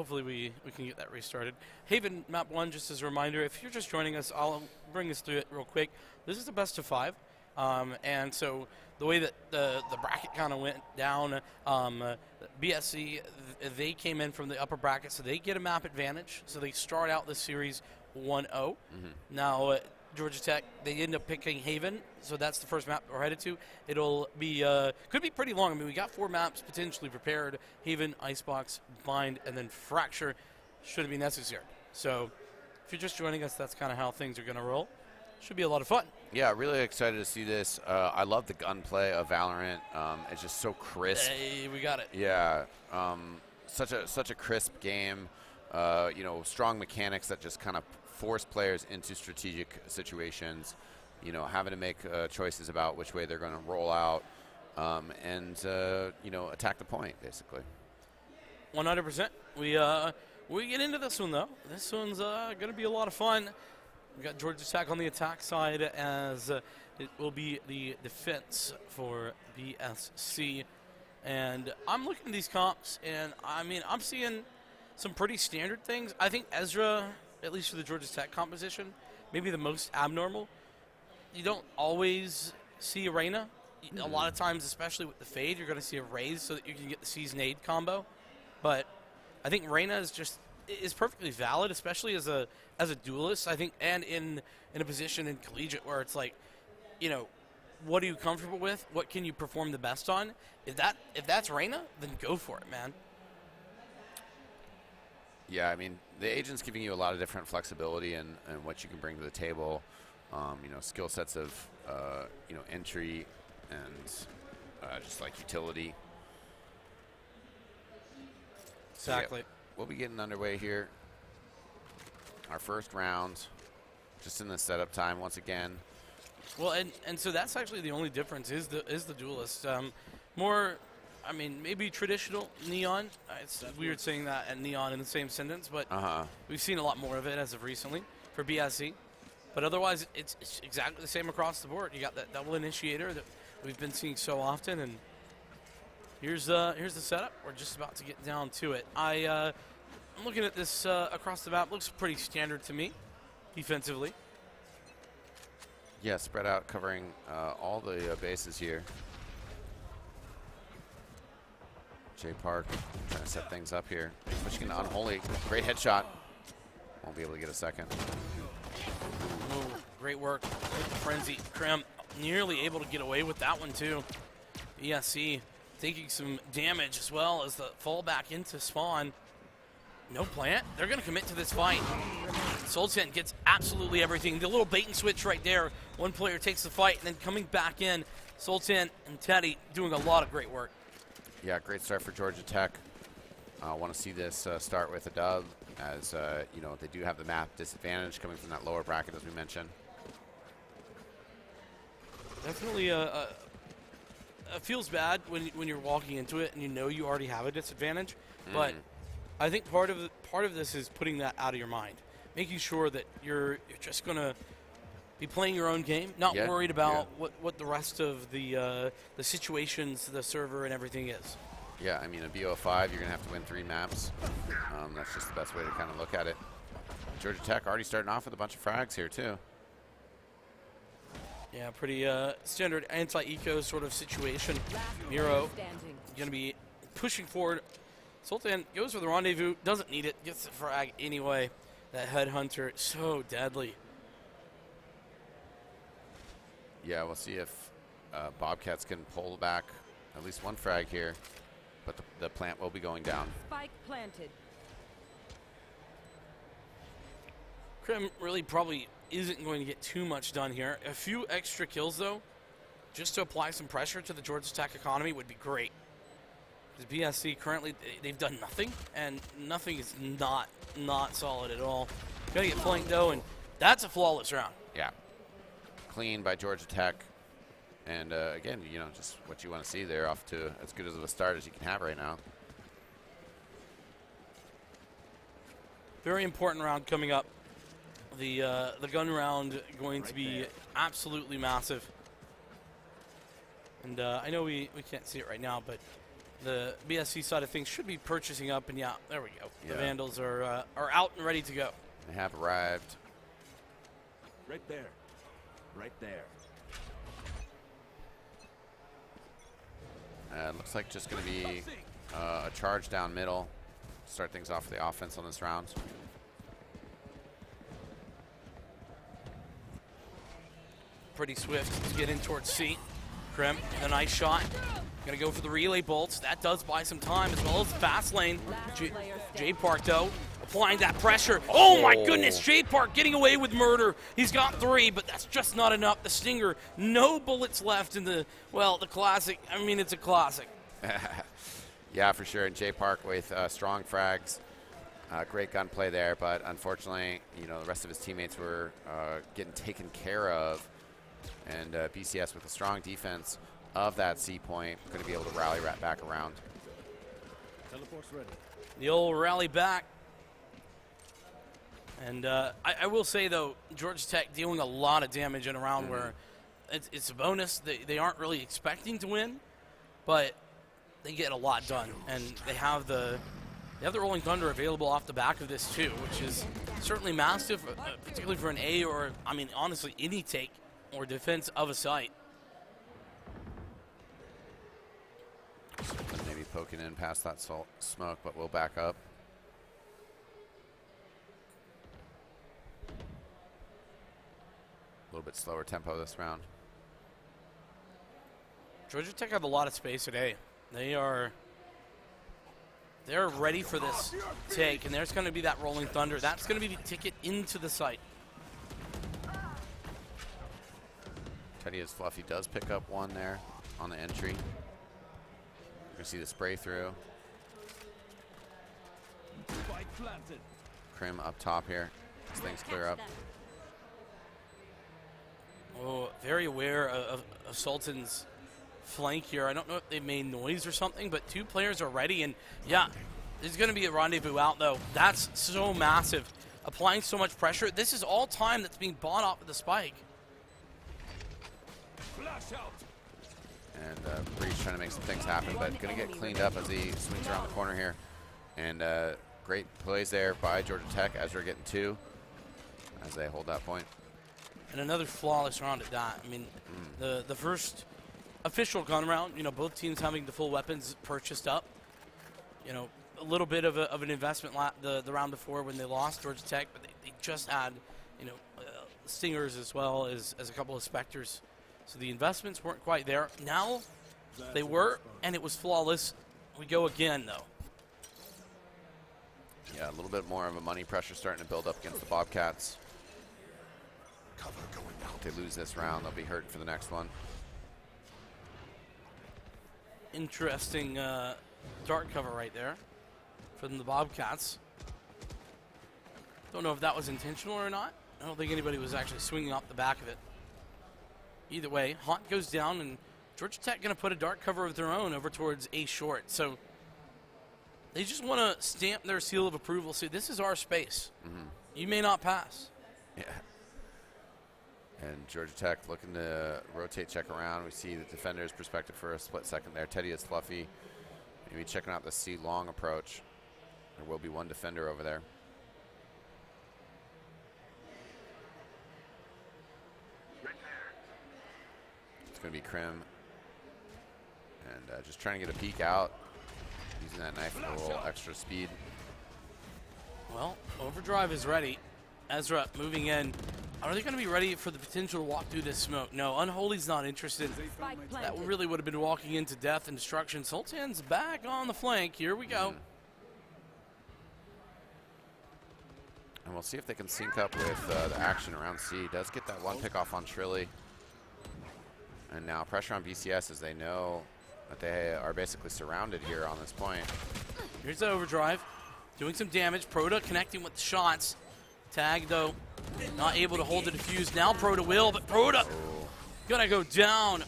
hopefully we can get that restarted. Haven map 1, just as a reminder, if you're just joining us, I'll bring us through it real quick. This is the best of 5. And so the way that the bracket kind of went down, BSC, they came in from the upper bracket, so they get a map advantage. So they start out the series 1-0. Now, Georgia Tech, they end up picking Haven, so that's the first map we're headed to. It'll be, could be pretty long. I mean, we got 4 maps potentially prepared. Haven, Icebox, Bind, and then Fracture should it be necessary. So if you're just joining us, that's kind of how things are going to roll. Should be a lot of fun. Yeah, really excited to see this. I love the gunplay of Valorant. It's just so crisp. Hey, we got it. Yeah, such a crisp game. You know, strong mechanics that just kind of force players into strategic situations. You know, having to make choices about which way they're going to roll out, and you know, attack the point basically. 100%. We get into this one though. This one's going to be a lot of fun. We got Georgia Tech on the attack side, as it will be the defense for BSC. And I'm looking at these comps, and I mean, I'm seeing some pretty standard things. I think Ezra, at least for the Georgia Tech composition, maybe the most abnormal. You don't always see a Reyna. A lot of times, especially with the Fade, you're going to see a Raze so that you can get the Season Aid combo. But I think Reyna is perfectly valid, especially as a duelist, I think, and in a position in collegiate where it's like, you know, what are you comfortable with? What can you perform the best on? If that's Reyna, then go for it, man. Yeah, I mean, the agent's giving you a lot of different flexibility and what you can bring to the table. You know, skill sets of you know, entry and just like utility. Exactly. So, yeah, we'll be getting underway here. Our first round, just in the setup time once again. Well, and so that's actually the only difference is the duelist. More, I mean, maybe traditional Neon. It's weird saying that and Neon in the same sentence, but we've seen a lot more of it as of recently for BSC. But otherwise, it's exactly the same across the board. You got that double initiator that we've been seeing so often, and here's the setup. We're just about to get down to it. I'm looking at this across the map. Looks pretty standard to me, defensively. Yeah, spread out, covering all the bases here. Jay Park trying to set things up here. Pushing into Unholy. Great headshot. Won't be able to get a second. Ooh, great work with the Frenzy. Krem nearly able to get away with that one, too. BSC taking some damage as well as the fallback into spawn. No plant. They're going to commit to this fight. Sultan gets absolutely everything. The little bait and switch right there. One player takes the fight, and then coming back in, Sultan and Teddy doing a lot of great work. Yeah, great start for Georgia Tech. I want to see this start with a dub, as you know, they do have the map disadvantage coming from that lower bracket, as we mentioned. Definitely it feels bad when you're walking into it and you know you already have a disadvantage, but I think part of this is putting that out of your mind, making sure that you're just gonna be playing your own game, not worried about what the rest of the situations, the server, and everything is. Yeah, I mean, a BO5, you're gonna have to win 3 maps. That's just the best way to kind of look at it. Georgia Tech already starting off with a bunch of frags here too. Yeah, pretty standard anti-eco sort of situation. Miro going to be pushing forward. Sultan goes for the rendezvous, doesn't need it, gets the frag anyway. That headhunter, so deadly. Yeah, we'll see if Bobcats can pull back at least one frag here, but the plant will be going down. Spike planted. Krim really probably isn't going to get too much done here. A few extra kills, though, just to apply some pressure to the Georgia Tech economy would be great. Because BSC currently, they've done nothing, and nothing is not solid at all. Got to get flanked, though, and that's a flawless round. Yeah. Clean by Georgia Tech. And, again, you know, just what you want to see there, off to as good as of a start as you can have right now. Very important round coming up. The gun round going to be absolutely massive. And I know we can't see it right now, but the BSC side of things should be purchasing up, and yeah, there we go. The Yeah. Vandals are out and ready to go. They have arrived. Right there. Right there. It looks like just going to be a charge down middle. Start things off for the offense on this round. Pretty swift to get in towards C. Krim, a nice shot. Gonna go for the relay bolts. That does buy some time, as well as the fast lane. J Park, though, applying that pressure. Oh my goodness, J Park getting away with murder. He's got 3, but that's just not enough. The Stinger, no bullets left in the, well, the classic. I mean, it's a classic. Yeah, for sure. And J Park with strong frags. Great gunplay there, but unfortunately, you know, the rest of his teammates were getting taken care of. And BCS with a strong defense of that C point, going to be able to rally right back around. Teleport's ready. The old rally back. And I will say, though, Georgia Tech dealing a lot of damage in a round where it's a bonus. They aren't really expecting to win, but they get a lot done. And they have the Rolling Thunder available off the back of this, too, which is certainly massive, particularly for an A or, I mean, honestly, any take or defense of a site. Maybe poking in past that smoke, but we'll back up. A little bit slower tempo this round. Georgia Tech have a lot of space today. They're ready for this take, and there's going to be that Rolling Thunder. That's going to be the ticket into the site. Teddy is Fluffy does pick up one there on the entry. You can see the spray through. Spike planted. Krim up top here. As things clear up. Oh, very aware of Sultan's flank here. I don't know if they made noise or something, but 2 players are ready, and yeah, there's going to be a rendezvous out, though. That's so massive. Applying so much pressure. This is all time that's being bought off of the spike. Flash out. And Breach trying to make some things happen, but going to get cleaned up as he swings around the corner here. And great plays there by Georgia Tech. Ezra getting 2 as they hold that point. And another flawless round at that. I mean, the first official gun round, you know, both teams having the full weapons purchased up. You know, a little bit of an investment the round before when they lost Georgia Tech, but they just had, you know, Stingers as well as a couple of Spectres. So the investments weren't quite there. Now they were, and it was flawless. We go again, though. Yeah, a little bit more of a money pressure starting to build up against the Bobcats. If they lose this round, they'll be hurting for the next one. Interesting dart cover right there from the Bobcats. Don't know if that was intentional or not. I don't think anybody was actually swinging off the back of it. Either way, Haunt goes down, and Georgia Tech going to put a dart cover of their own over towards A short. So they just want to stamp their seal of approval. See, this is our space. You may not pass. Yeah. And Georgia Tech looking to rotate, check around. We see the defender's perspective for a split second there. Teddy is Fluffy. Maybe checking out the C long approach. There will be one defender over there. It's going to be Krim. And just trying to get a peek out. Using that knife for a little extra speed. Well, Overdrive is ready. Ezra moving in. Are they going to be ready for the potential to walk through this smoke? No, Unholy's not interested. That really would have been walking into death and destruction. Sultan's back on the flank. Here we go. And we'll see if they can sync up with the action around C. Does get that one pick off on Trilly. And now pressure on BCS as they know that they are basically surrounded here on this point. Here's the Overdrive. Doing some damage. Proto connecting with the shots. Tag, though, not able to hold the defuse. Now Proto will, but Proto gonna go down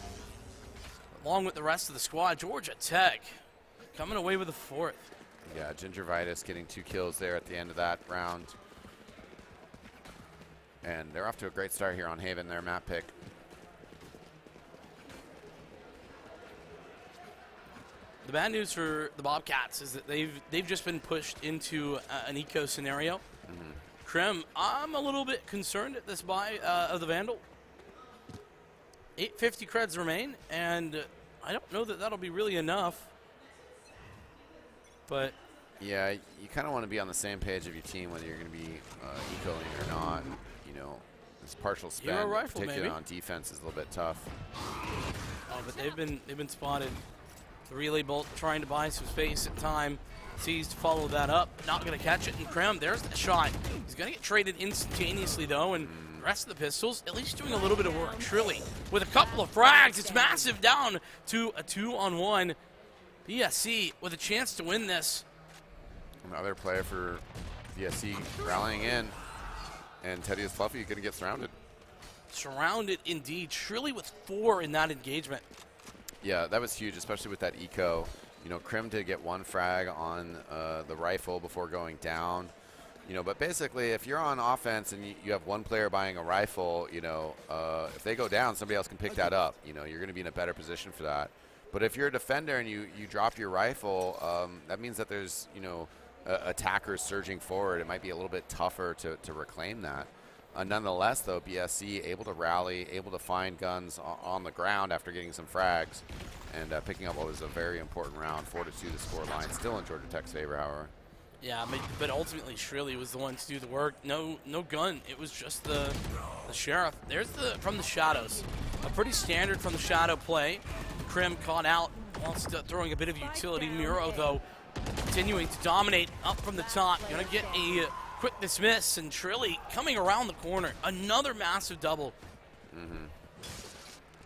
along with the rest of the squad. Georgia Tech coming away with the 4th. Yeah, Gingivitis getting 2 kills there at the end of that round. And they're off to a great start here on Haven, their map pick. The bad news for the Bobcats is that they've just been pushed into an eco scenario. Krim, I'm a little bit concerned at this buy of the Vandal. 850 creds remain, and I don't know that that'll be really enough. But yeah, you kind of want to be on the same page of your team whether you're going to be ecoing or not. You know, this partial spend, rifle, particularly maybe. on defense, is a little bit tough. Oh, but they've been spotted. The relay bolt trying to buy some space and time. Sees to follow that up. Not going to catch it. And Krim, there's the shot. He's going to get traded instantaneously, though. And the rest of the pistols, at least doing a little bit of work. Shrilly with a couple of frags. It's massive, down to a 2-on-1. BSC with a chance to win this. Another player for BSC rallying in. And Teddy is Fluffy going to get surrounded. Surrounded indeed. Shrilly with 4 in that engagement. Yeah, that was huge, especially with that eco. You know, Krim did get 1 frag on the rifle before going down. You know, but basically, if you're on offense and you have 1 player buying a rifle, you know, if they go down, somebody else can pick that up. You know, you're going to be in a better position for that. But if you're a defender and you drop your rifle, that means that there's, you know, attackers surging forward. It might be a little bit tougher to reclaim that. Nonetheless, though, BSC able to rally, able to find guns on the ground after getting some frags, and picking up what was a very important round, 4-2 the score line. Still in Georgia Tech's favor, however. Yeah, but ultimately Shrilly was the one to do the work. No gun. It was just the sheriff. There's the from the shadows. A pretty standard from the shadow play. Krim caught out whilst throwing a bit of utility. Miro, though, continuing to dominate up from the top. Gonna get a quick dismiss, and Shrilly coming around the corner. Another massive double.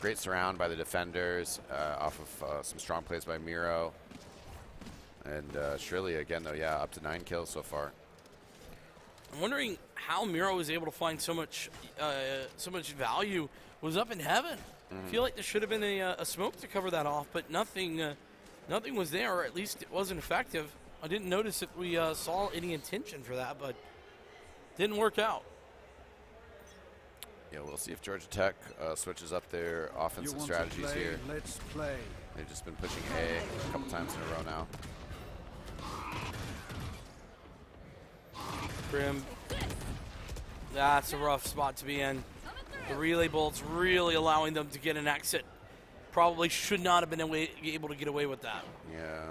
Great surround by the defenders off of some strong plays by Miro. And Shrilly, again, though, yeah, up to 9 kills so far. I'm wondering how Miro was able to find so much value. Was up in heaven. I feel like there should have been a smoke to cover that off, but nothing was there, or at least it wasn't effective. I didn't notice if we saw any intention for that, but didn't work out. Yeah, we'll see if Georgia Tech switches up their offensive strategies here. Let's play. They've just been pushing A a couple times in a row now. Grim. That's a rough spot to be in. The relay bolts really allowing them to get an exit. Probably should not have been able to get away with that. Yeah.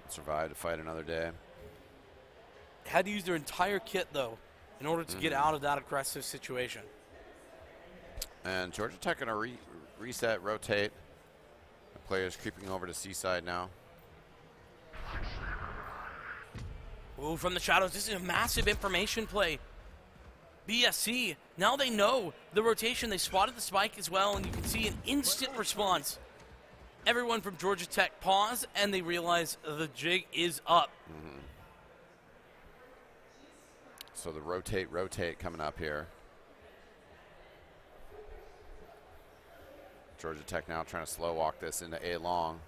Survive to fight another day. Had to use their entire kit, though, in order to get out of that aggressive situation. And Georgia Tech going to reset, rotate. The players creeping over to Seaside now. Ooh, from the shadows. This is a massive information play. BSC, now they know the rotation. They spotted the spike as well, and you can see an instant response. Everyone from Georgia Tech pause, and they realize the jig is up. So the rotate coming up here. Georgia Tech now trying to slow walk this into A long.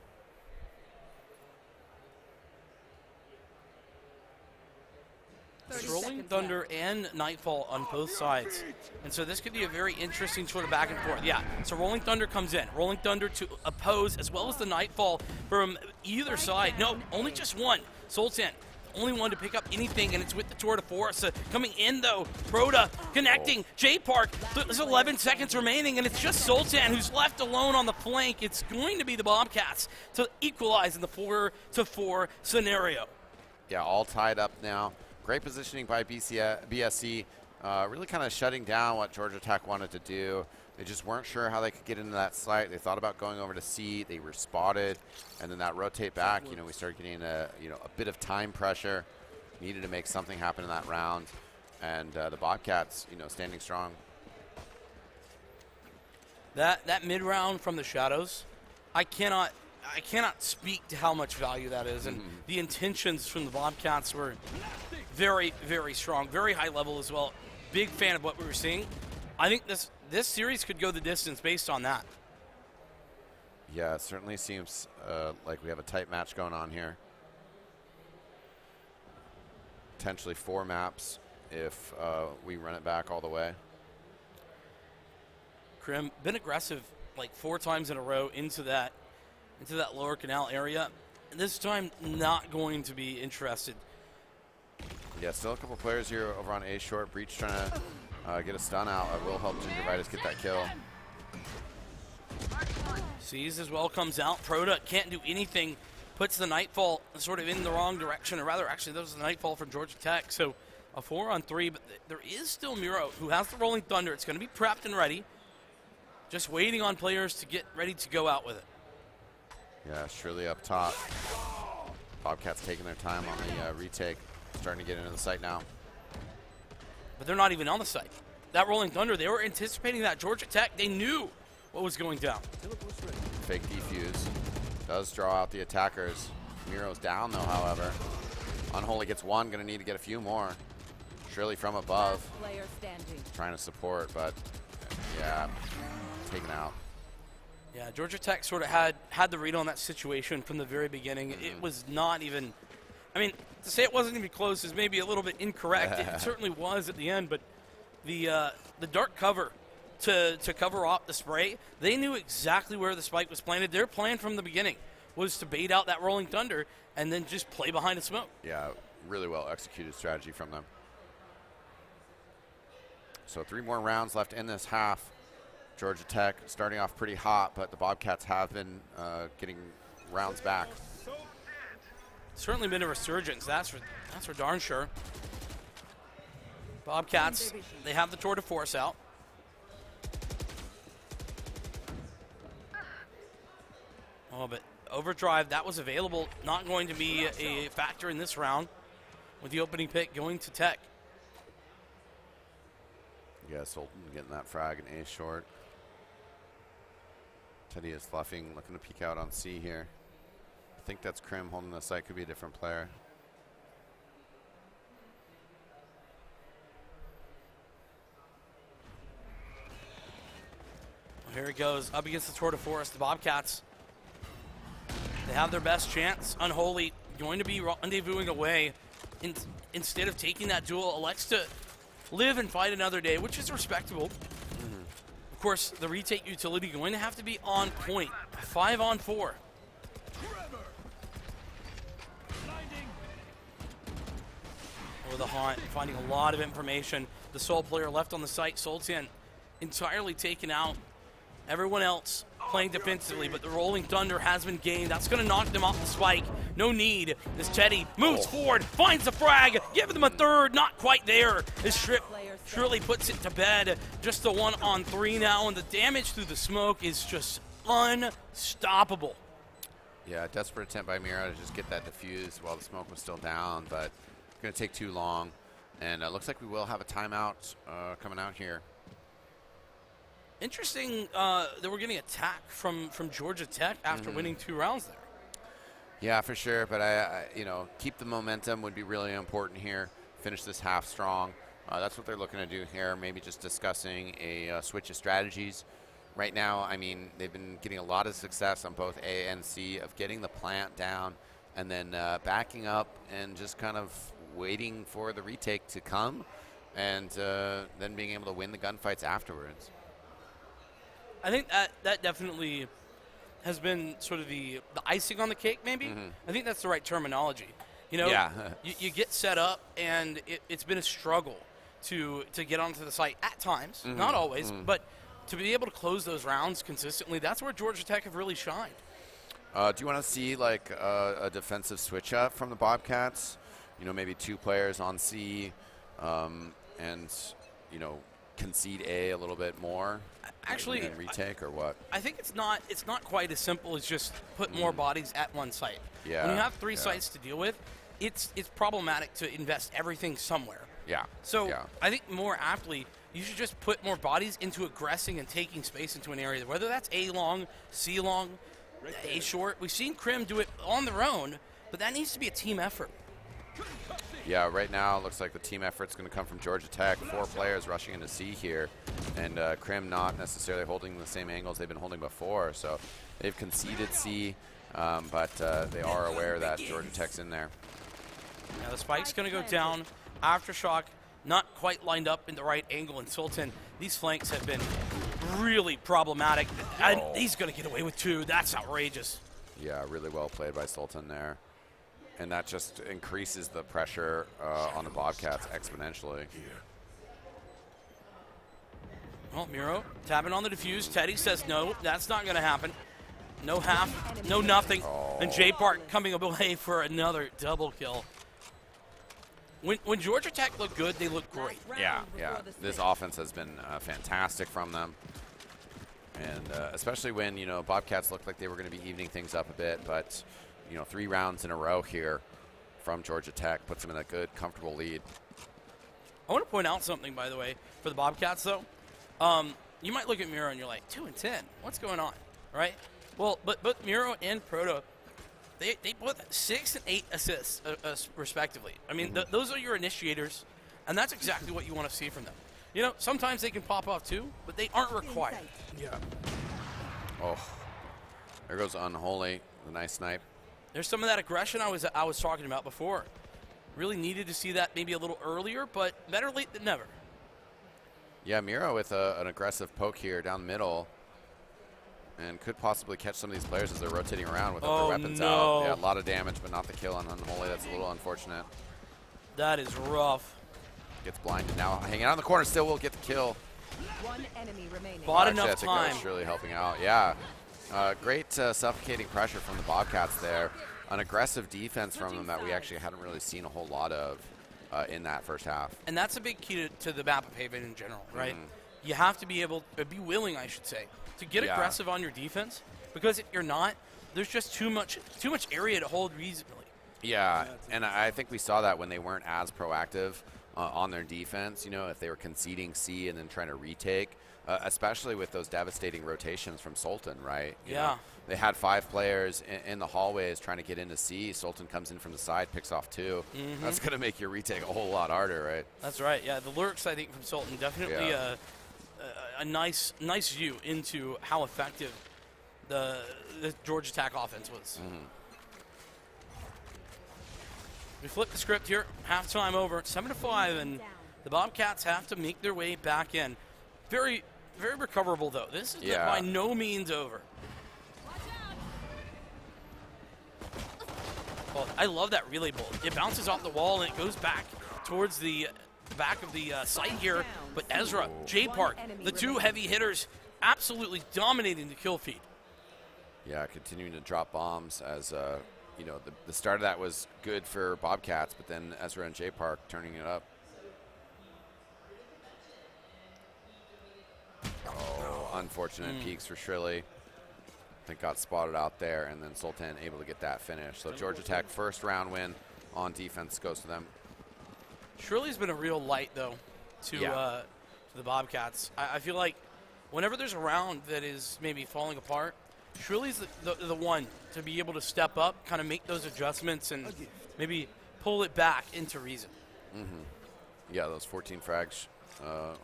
It's Rolling Thunder and Nightfall on both sides. And so this could be a very interesting sort of back and forth. Yeah, so Rolling Thunder comes in. Rolling Thunder to oppose, as well as the Nightfall from either side. No, only just one. Sultan, the only one to pick up anything, and it's with the Tour de Force. Coming in, though, Proda connecting. J-Park, there's 11 seconds remaining, and it's just Sultan who's left alone on the flank. It's going to be the Bobcats to equalize in the 4-4 scenario. Yeah, all tied up now. Great positioning by BSC, really kind of shutting down what Georgia Tech wanted to do. They just weren't sure how they could get into that site. They thought about going over to C. They were spotted, and then that rotate back. You know, we started getting a bit of time pressure. Needed to make something happen in that round, and the Bobcats, standing strong. That mid round from the shadows, I cannot speak to how much value that is, and the intentions from the Bobcats were very, very strong, very high level as well. Big fan of what we were seeing. I think this series could go the distance based on that. Yeah, it certainly seems like we have a tight match going on here. Potentially 4 maps if we run it back all the way. Krim, been aggressive like 4 times in a row into that into that lower canal area. And this time, not going to be interested. Yeah, still a couple players here over on A short. Breach trying to get a stun out. Will help Gingivitis get that kill. Sees as well, comes out. Proda can't do anything. Puts the Nightfall sort of in the wrong direction, or rather, actually, that was the Nightfall from Georgia Tech. So a 4-on-3, but there is still Miro, who has the Rolling Thunder. It's going to be prepped and ready. Just waiting on players to get ready to go out with it. Yeah, Shirley up top. Bobcats taking their time on the retake. Starting to get into the site now. But they're not even on the site. That Rolling Thunder, they were anticipating that. Georgia Tech, they knew what was going down. Fake defuse. Does draw out the attackers. Miro's down though, however. Unholy gets one, gonna need to get a few more. Shirley from above. Trying to support, but yeah, taken out. Yeah, Georgia Tech sort of had the read on that situation from the very beginning. It was not even, I mean, to say it wasn't going to be close is maybe a little bit incorrect. It certainly was at the end, but the dark cover to cover off the spray, they knew exactly where the spike was planted. Their plan from the beginning was to bait out that Rolling Thunder and then just play behind the smoke. Yeah, really well executed strategy from them. So 3 more rounds left in this half. Georgia Tech starting off pretty hot, but the Bobcats have been getting rounds back. Certainly been a resurgence, that's for darn sure. Bobcats, they have the tour de force out. Oh, but overdrive, that was available. Not going to be a factor in this round with the opening pick going to Tech. Yeah, Sultan getting that frag in A short. Teddy is fluffing, looking to peek out on C here. I think that's Krim holding the site. Could be a different player. Well, here it goes, up against the tour de force. The Bobcats, they have their best chance. Unholy going to be rendezvousing away. Instead of taking that duel, elects to live and fight another day, which is respectable. Of course, the retake utility going to have to be on point. 5-on-4. Over the haunt, finding a lot of information. The sole player left on the site, Sultan, entirely taken out. Everyone else playing defensively, but the Rolling Thunder has been gained. That's going to knock them off the spike. No need. As Teddy moves forward, finds the frag, give them a third, not quite there. This Strip surely puts it to bed. Just the 1-on-3 now, and the damage through the smoke is just unstoppable. Yeah, desperate attempt by Mira to just get that diffused while the smoke was still down, but it's going to take too long. And it looks like we will have a timeout coming out here. Interesting that we're getting attacked from Georgia Tech after winning 2 rounds there. Yeah, for sure. But I keep the momentum would be really important here. Finish this half strong. That's what they're looking to do here. Maybe just discussing a switch of strategies. Right now, I mean, they've been getting a lot of success on both A and C of getting the plant down and then backing up and just kind of waiting for the retake to come and then being able to win the gunfights afterwards. I think that definitely has been sort of the icing on the cake, maybe. I think that's the right terminology. You know, yeah. you get set up, and it's been a struggle to get onto the site at times, not always, but to be able to close those rounds consistently, that's where Georgia Tech have really shined. Do you want to see like a defensive switch up from the Bobcats? You know, maybe 2 players on C, and concede A little bit more. Actually, and retake or what? I think it's not quite as simple as just put more bodies at one site. Yeah. When you have 3 sites to deal with, it's problematic to invest everything somewhere. Yeah. So I think more aptly, you should just put more bodies into aggressing and taking space into an area, whether that's A long, C long, A short. We've seen Krim do it on their own, but that needs to be a team effort. Yeah, right now it looks like the team effort's going to come from Georgia Tech. 4 players rushing into C here, and Krim not necessarily holding the same angles they've been holding before. So they've conceded C, but they are aware that Georgia Tech's in there. Now the spike's going to go down. Aftershock not quite lined up in the right angle, and Sultan, these flanks have been really problematic. And he's going to get away with 2. That's outrageous. Yeah, really well played by Sultan there. And that just increases the pressure on the Bobcats exponentially. Well, Miro tapping on the defuse. Teddy says no, that's not going to happen. No half, no nothing. And J Park coming away for another double kill. When Georgia Tech look good, they look great. Yeah. This offense has been fantastic from them. And especially when, you know, Bobcats looked like they were going to be evening things up a bit. But, you know, 3 rounds in a row here from Georgia Tech puts them in a good, comfortable lead. I want to point out something, by the way, for the Bobcats, though. You might look at Miro and you're like, 2 and 10. What's going on, right? Well, but both Miro and Proto, they both 6 and 8 assists, respectively. I mean, those are your initiators, and that's exactly what you want to see from them. You know, sometimes they can pop off too, but they aren't required. Yeah. Oh, there goes Unholy, the nice snipe. There's some of that aggression I was talking about before. Really needed to see that maybe a little earlier, but better late than never. Yeah, Miro with an aggressive poke here down the middle. And could possibly catch some of these players as they're rotating around with their weapons out. Yeah, a lot of damage, but not the kill on Unholy. That's a little unfortunate. That is rough. Gets blinded now. Hanging out in the corner, still will get the kill. One enemy remaining. Bought Actually, enough I think time. that was really helping out. Yeah. Great suffocating pressure from the Bobcats there. An aggressive defense from them that we actually hadn't really seen a whole lot of in that first half. And that's a big key to the map of Haven in general, right? You have to be able to be willing, I should say, to get aggressive on your defense, because if you're not, there's just too much area to hold reasonably. Yeah, and I think we saw that when they weren't as proactive on their defense, you know, if they were conceding C and then trying to retake, especially with those devastating rotations from Sultan, right? You know, they had 5 players in the hallways trying to get into C. Sultan comes in from the side, picks off 2. That's going to make your retake a whole lot harder, right? That's right, yeah. The lurks, I think, from Sultan definitely a nice view into how effective the Georgia Tech offense was. We flip the script here. Halftime over. 7-5, and the Bobcats have to make their way back in. Very, very recoverable, though. This is by no means over. Well, I love that relay bolt. It bounces off the wall, and it goes back towards the back of the site here. But Ezra, J Park, the 2 heavy hitters, absolutely dominating the kill feed. Yeah, continuing to drop bombs as, you know, the start of that was good for Bobcats, but then Ezra and J Park turning it up. Oh, unfortunate peaks for Shrilly. I think got spotted out there, and then Sultan able to get that finish. So Georgia Tech first round win on defense goes to them. Shrilly's been a real light, though, to the Bobcats. I feel like whenever there's a round that is maybe falling apart, Shrilly's the one to be able to step up, kind of make those adjustments, and maybe pull it back into reason. Yeah, those 14 frags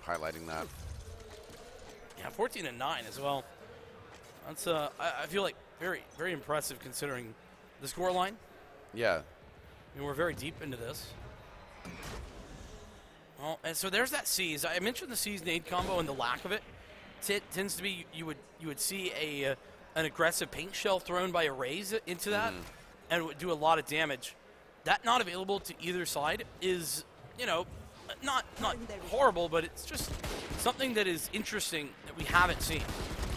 highlighting that. Yeah, 14 and 9 as well. That's I feel like very, very impressive considering the score line. Yeah. I mean, we're very deep into this. Well, and so there's that C's. I mentioned the C's nade combo and the lack of it. It tends to be you would see an aggressive paint shell thrown by a Raze into that, and it would do a lot of damage. That not available to either side is, you know, not horrible, but it's just something that is interesting that we haven't seen.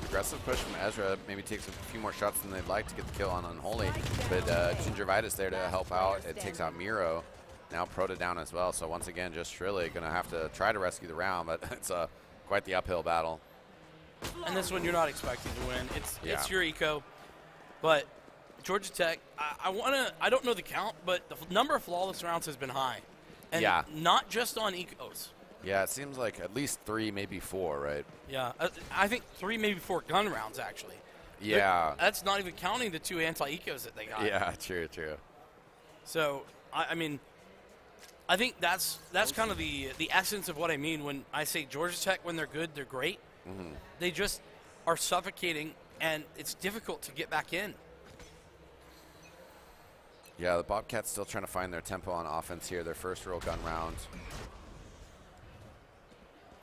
Aggressive push from Ezra, maybe takes a few more shots than they'd like to get the kill on Unholy, but Gingervitis there to help out. It takes out Miro. Now Proto down as well, so once again, just Shrilly going to have to try to rescue the round, but it's quite the uphill battle. And this one you're not expecting to win. It's your eco, but Georgia Tech, I don't know the count, but the number of flawless rounds has been high. And not just on ecos. Yeah, it seems like at least 3, maybe 4, right? Yeah, I think 3, maybe 4 gun rounds, actually. Yeah. That's not even counting the 2 anti-ecos that they got. Yeah, true. So, I mean, I think that's kind of the essence of what I mean when I say Georgia Tech, when they're good, they're great. They just are suffocating, and it's difficult to get back in. Yeah, the Bobcats still trying to find their tempo on offense here. Their first real gun round.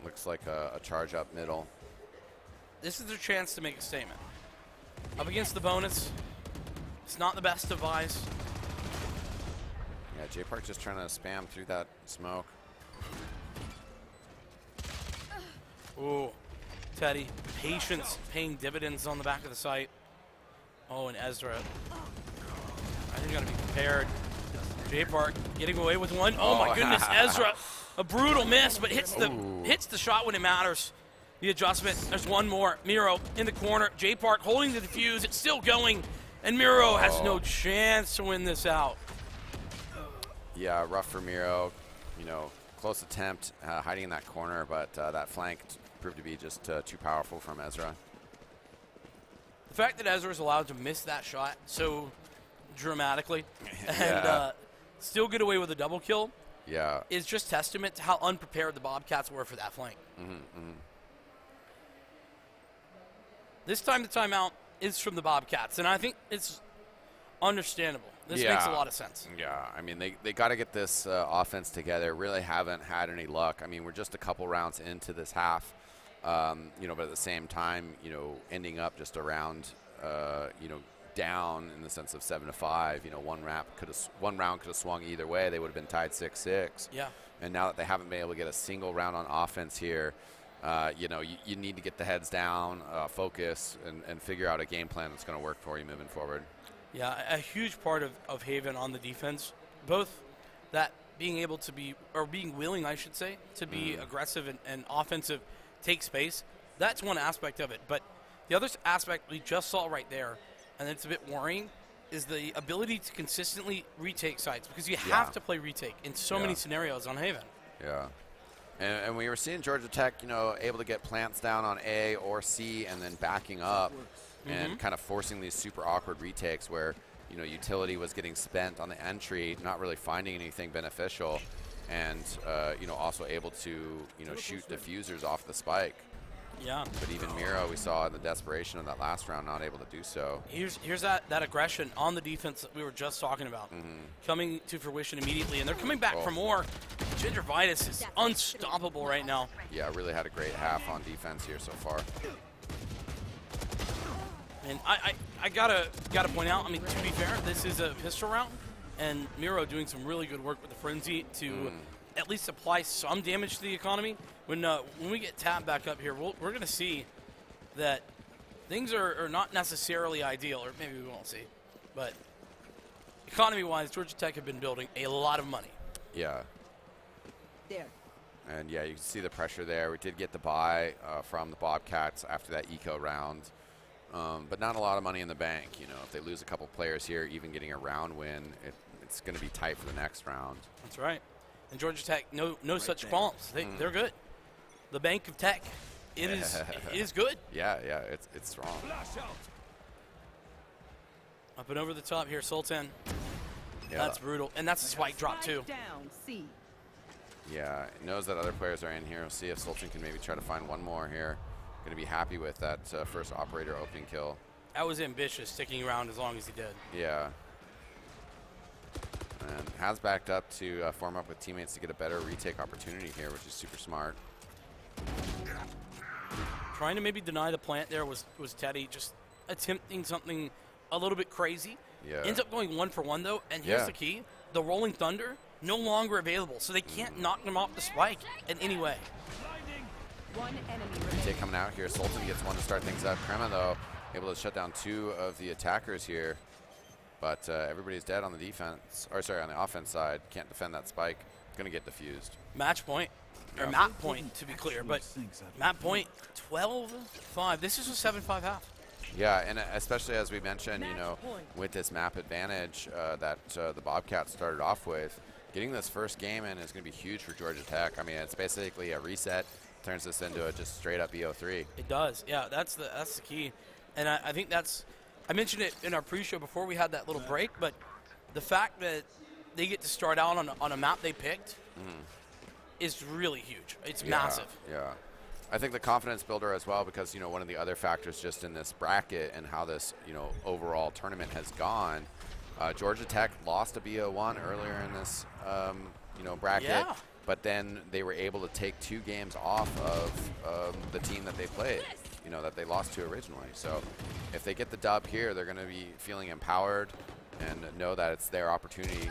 Looks like a charge up middle. This is their chance to make a statement. Up against the bonus, It's not the best device. Yeah, J Park just trying to spam through that smoke. Ooh, Teddy, patience paying dividends on the back of the site. Oh, and Ezra. I think you gotta be prepared. J Park getting away with one. Oh my goodness, Ezra. A brutal miss, but hits the shot when it matters. The adjustment. There's one more. Miro in the corner. J Park holding the defuse. It's still going, and Miro has no chance to win this out. Yeah, rough for Miro. You know, close attempt, hiding in that corner, but that flank proved to be just too powerful from Ezra. The fact that Ezra is allowed to miss that shot so dramatically and Yeah. still get away with a double kill Yeah. is just testament to how unprepared the Bobcats were for that flank. This time the timeout is from the Bobcats, and I think it's understandable. This makes a lot of sense. Yeah, I mean, they got to get this offense together. Really haven't had any luck. I mean, we're just a couple rounds into this half, you know, but at the same time, you know, ending up just around, you know, down in the sense of 7-5. You know, one round could have swung either way. They would have been tied 6-6. Yeah. And now that they haven't been able to get a single round on offense here, you know, you need to get the heads down, focus, and figure out a game plan that's going to work for you moving forward. Yeah, a huge part of Haven on the defense, both that being able to be, or being willing, I should say, to be aggressive and offensive, take space. That's one aspect of it. But the other aspect we just saw right there, and it's a bit worrying, is the ability to consistently retake sites, because you have to play retake in so many scenarios on Haven. Yeah. And we were seeing Georgia Tech, you know, able to get plants down on A or C and then backing up and kind of forcing these super awkward retakes where, you know, utility was getting spent on the entry, not really finding anything beneficial, and, you know, also able to, you know, shoot diffusers off the spike. Yeah. But even Miro, we saw in the desperation of that last round, not able to do so. Here's that aggression on the defense that we were just talking about, coming to fruition immediately, and they're coming back for more. Gingivitis is unstoppable right now. Yeah, really had a great half on defense here so far. And I gotta point out, I mean, to be fair, this is a pistol round, and Miro doing some really good work with the Frenzy to at least apply some damage to the economy. When we get Tab back up here, we're going to see that things are not necessarily ideal, or maybe we won't see. But economy-wise, Georgia Tech have been building a lot of money. Yeah. There. And, yeah, you can see the pressure there. We did get the buy from the Bobcats after that eco round. But not a lot of money in the bank. You know, if they lose a couple players here, even getting a round win, it's going to be tight for the next round. That's right. And Georgia Tech, no such qualms. They're good. The Bank of Tech, it is good. Yeah, it's strong. Flash out. Up and over the top here, Sultan. Yeah. That's brutal. And that's a spike drop, too. Down, C. Yeah, it knows that other players are in here. We'll see if Sultan can maybe try to find one more here. Going to be happy with that first operator opening kill. That was ambitious, sticking around as long as he did. Yeah. And has backed up to form up with teammates to get a better retake opportunity here, which is super smart. Trying to maybe deny the plant there was Teddy, just attempting something a little bit crazy. Yeah. Ends up going 1-for-1, though, and here's the key. The Rolling Thunder, no longer available, so they can't knock them off the spike in any way. One enemy remaining. Retake coming out here. Sultan gets one to start things up. Crema, though, able to shut down two of the attackers here. But everybody's dead on the defense, or sorry, on the offense side. Can't defend that spike. Going to get diffused. Match point, or map point, to be clear, but map point 12-5. This is a 7-5 half. Yeah, and especially as we mentioned, you know, with this map advantage that the Bobcats started off with, getting this first game in is going to be huge for Georgia Tech. I mean, it's basically a reset. Turns this into a just straight up BO3. It does, yeah. That's the key, and I think that's. I mentioned it in our pre-show before we had that little break, but the fact that they get to start out on a map they picked is really huge. It's massive. Yeah. I think the confidence builder as well, because, you know, one of the other factors just in this bracket and how this, you know, overall tournament has gone, Georgia Tech lost a BO1 earlier in this, you know, bracket. Yeah. but then they were able to take 2 games off of the team that they played, that they lost to originally. So if they get the dub here, they're going to be feeling empowered and know that it's their opportunity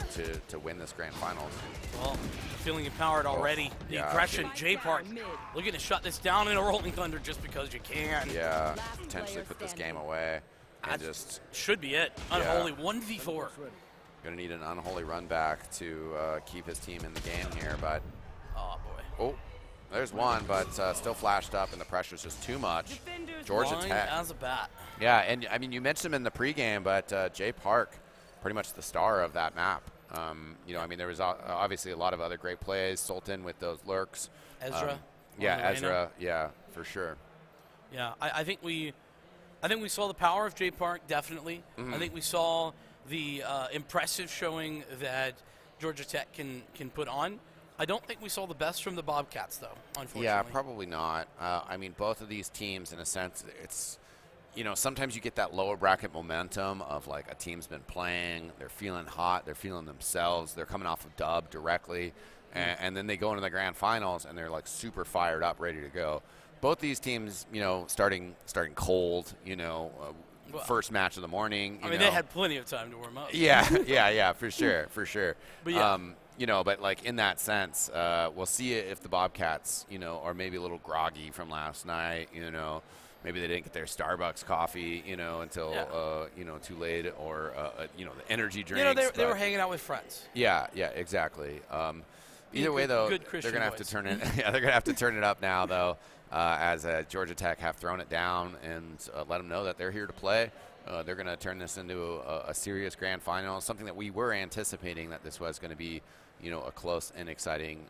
to win this grand finals. Well, feeling empowered already. The yeah. aggression, J Park looking to shut this down in a Rolling Thunder just because you can. Yeah, potentially put this game away. And just should be it. Unholy 1v4. Going to need an unholy run back to keep his team in the game here, but oh boy. Oh, there's one, but still flashed up, and the pressure's just too much. Georgia Tech as a bat. Yeah, and I mean, you mentioned him in the pregame, but Jay Park, pretty much the star of that map. I mean, there was obviously a lot of other great plays. Sultan with those lurks. Ezra. Ezra. Yeah, for sure. Yeah, I think we saw the power of Jay Park, definitely. I think we saw the impressive showing that Georgia Tech can put on. I don't think we saw the best from the Bobcats, though, unfortunately. Yeah, probably not. I mean, both of these teams, in a sense, it's, sometimes you get that lower bracket momentum of, like, a team's been playing, they're feeling hot, they're feeling themselves, they're coming off of dub directly, and then they go into the grand finals, and they're, like, super fired up, ready to go. Both these teams, starting cold, first match of the morning. I mean, they had plenty of time to warm up. Yeah, for sure. But yeah. But like in that sense, we'll see if the Bobcats, are maybe a little groggy from last night. Maybe they didn't get their Starbucks coffee, until too late, or the energy drinks. They were hanging out with friends. Yeah, exactly. Either way, though, they're gonna have to turn it. Yeah, they're gonna have to turn it up now, though. As Georgia Tech have thrown it down and let them know that they're here to play. They're going to turn this into a serious grand final, something that we were anticipating that this was going to be, a close and exciting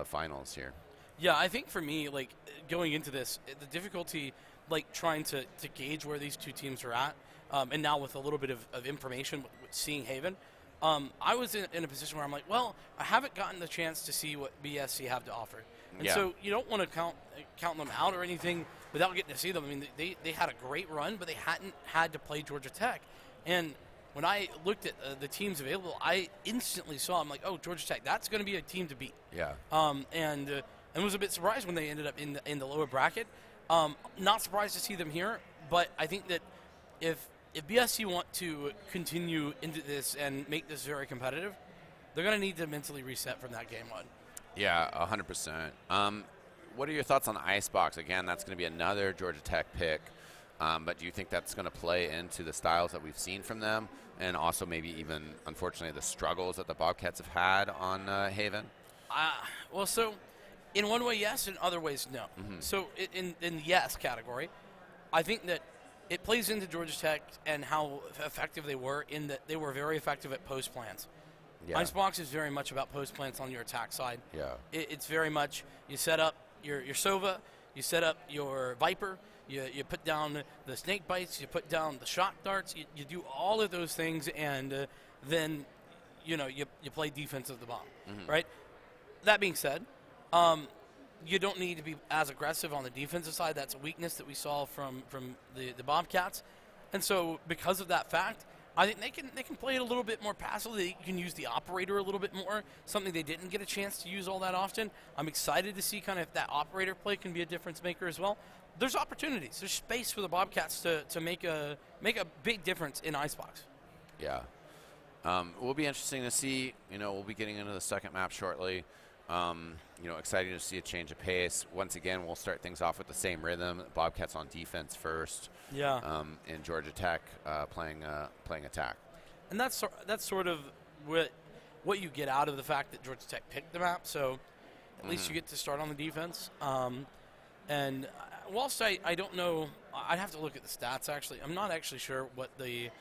finals here. Yeah, I think for me, like, going into this, the difficulty, like, trying to gauge where these two teams are at, and now with a little bit of information, with seeing Haven, I was in a position where I'm like, well, I haven't gotten the chance to see what BSC have to offer. And so you don't want to count them out or anything without getting to see them. I mean, they had a great run, but they hadn't had to play Georgia Tech. And when I looked at the teams available, I instantly saw, I'm like, oh, Georgia Tech, that's going to be a team to beat. Yeah. And was a bit surprised when they ended up in the lower bracket. Not surprised to see them here, but I think that if BSC want to continue into this and make this very competitive, they're going to need to mentally reset from that game one. Yeah, 100%. What are your thoughts on Icebox? Again, that's going to be another Georgia Tech pick, but do you think that's going to play into the styles that we've seen from them, and also maybe even, unfortunately, the struggles that the Bobcats have had on Haven? Well, so in one way, yes. In other ways, no. So in the yes category, I think that it plays into Georgia Tech and how effective they were in that they were very effective at post plans. Yeah. Icebox is very much about post plants on your attack side. Yeah. It's very much you set up your Sova, you set up your Viper, you put down the snake bites, you put down the shock darts, you do all of those things, and then you play defense of the bomb, right? That being said, you don't need to be as aggressive on the defensive side. That's a weakness that we saw from the Bobcats, and so because of that fact, I think they can play it a little bit more passively. They can use the operator a little bit more, something they didn't get a chance to use all that often. I'm excited to see kind of if that operator play can be a difference maker as well. There's opportunities. There's space for the Bobcats to make a big difference in Icebox. Yeah. Will be interesting to see. We'll be getting into the second map shortly. Exciting to see a change of pace. Once again, we'll start things off with the same rhythm. Bobcats on defense first. Yeah. And Georgia Tech playing attack. And that's sort of what you get out of the fact that Georgia Tech picked the map. So at least you get to start on the defense. And whilst I don't know, I'd have to look at the stats actually. I'm not actually sure what the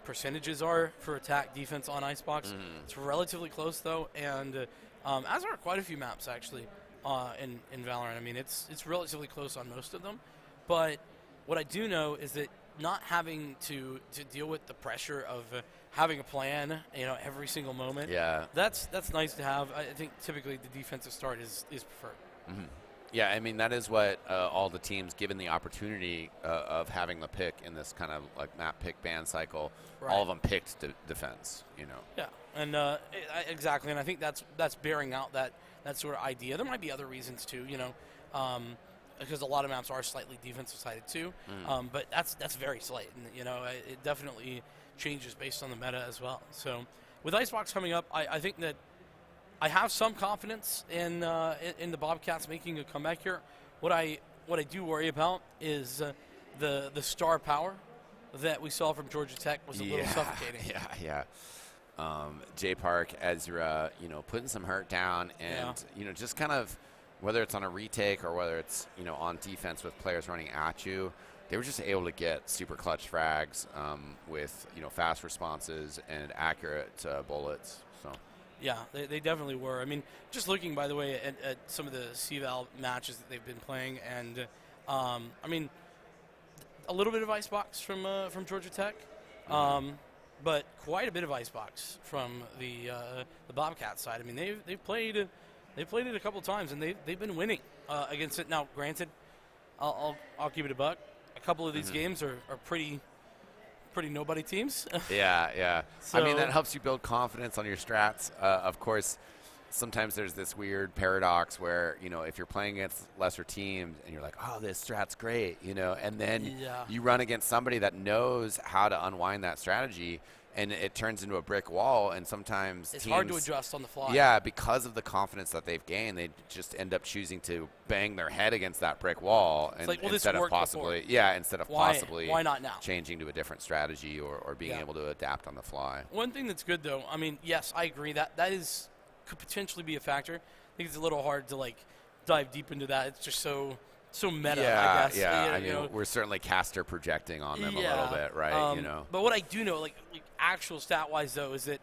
percentages are for attack defense on Icebox. It's relatively close though, and as are quite a few maps actually in Valorant. I mean, it's relatively close on most of them, but what I do know is that not having to deal with the pressure of having a plan, every single moment. Yeah, that's nice to have. I think typically the defensive start is preferred. Yeah, I mean, that is what all the teams, given the opportunity of having the pick in this kind of like map pick ban cycle, Right. all of them picked defense, Yeah, and exactly, and I think that's bearing out that sort of idea. There might be other reasons too, because a lot of maps are slightly defensive sided too. But that's very slight, and it definitely changes based on the meta as well. So with Icebox coming up, I think that I have some confidence in the Bobcats making a comeback here. What I do worry about is the star power that we saw from Georgia Tech was a little suffocating. Yeah. J Park, Ezra, putting some hurt down, and just kind of whether it's on a retake or whether it's on defense with players running at you, they were just able to get super clutch frags with fast responses and accurate bullets. So. Yeah, they definitely were. I mean, just looking, by the way, at some of the CVAL matches that they've been playing, and I mean, a little bit of Icebox from Georgia Tech, but quite a bit of Icebox from the Bobcat side. I mean, they've played it a couple times, and they've been winning against it. Now, granted, I'll keep it a buck. A couple of these games are pretty nobody teams. Yeah. So, I mean, that helps you build confidence on your strats. Of course, sometimes there's this weird paradox where, if you're playing against lesser teams and you're like, oh, this strat's great, and then you run against somebody that knows how to unwind that strategy, and it turns into a brick wall, and sometimes it's teams, hard to adjust on the fly. Yeah, because of the confidence that they've gained, they just end up choosing to bang their head against that brick wall instead of possibly why not now? changing to a different strategy or being able to adapt on the fly. One thing that's good, though, I mean, yes, I agree that could potentially be a factor. I think it's a little hard to dive deep into that. It's just so meta, I guess. Yeah. I mean, we're certainly caster projecting on them a little bit, right? But what I do know, like actual stat-wise, though, is that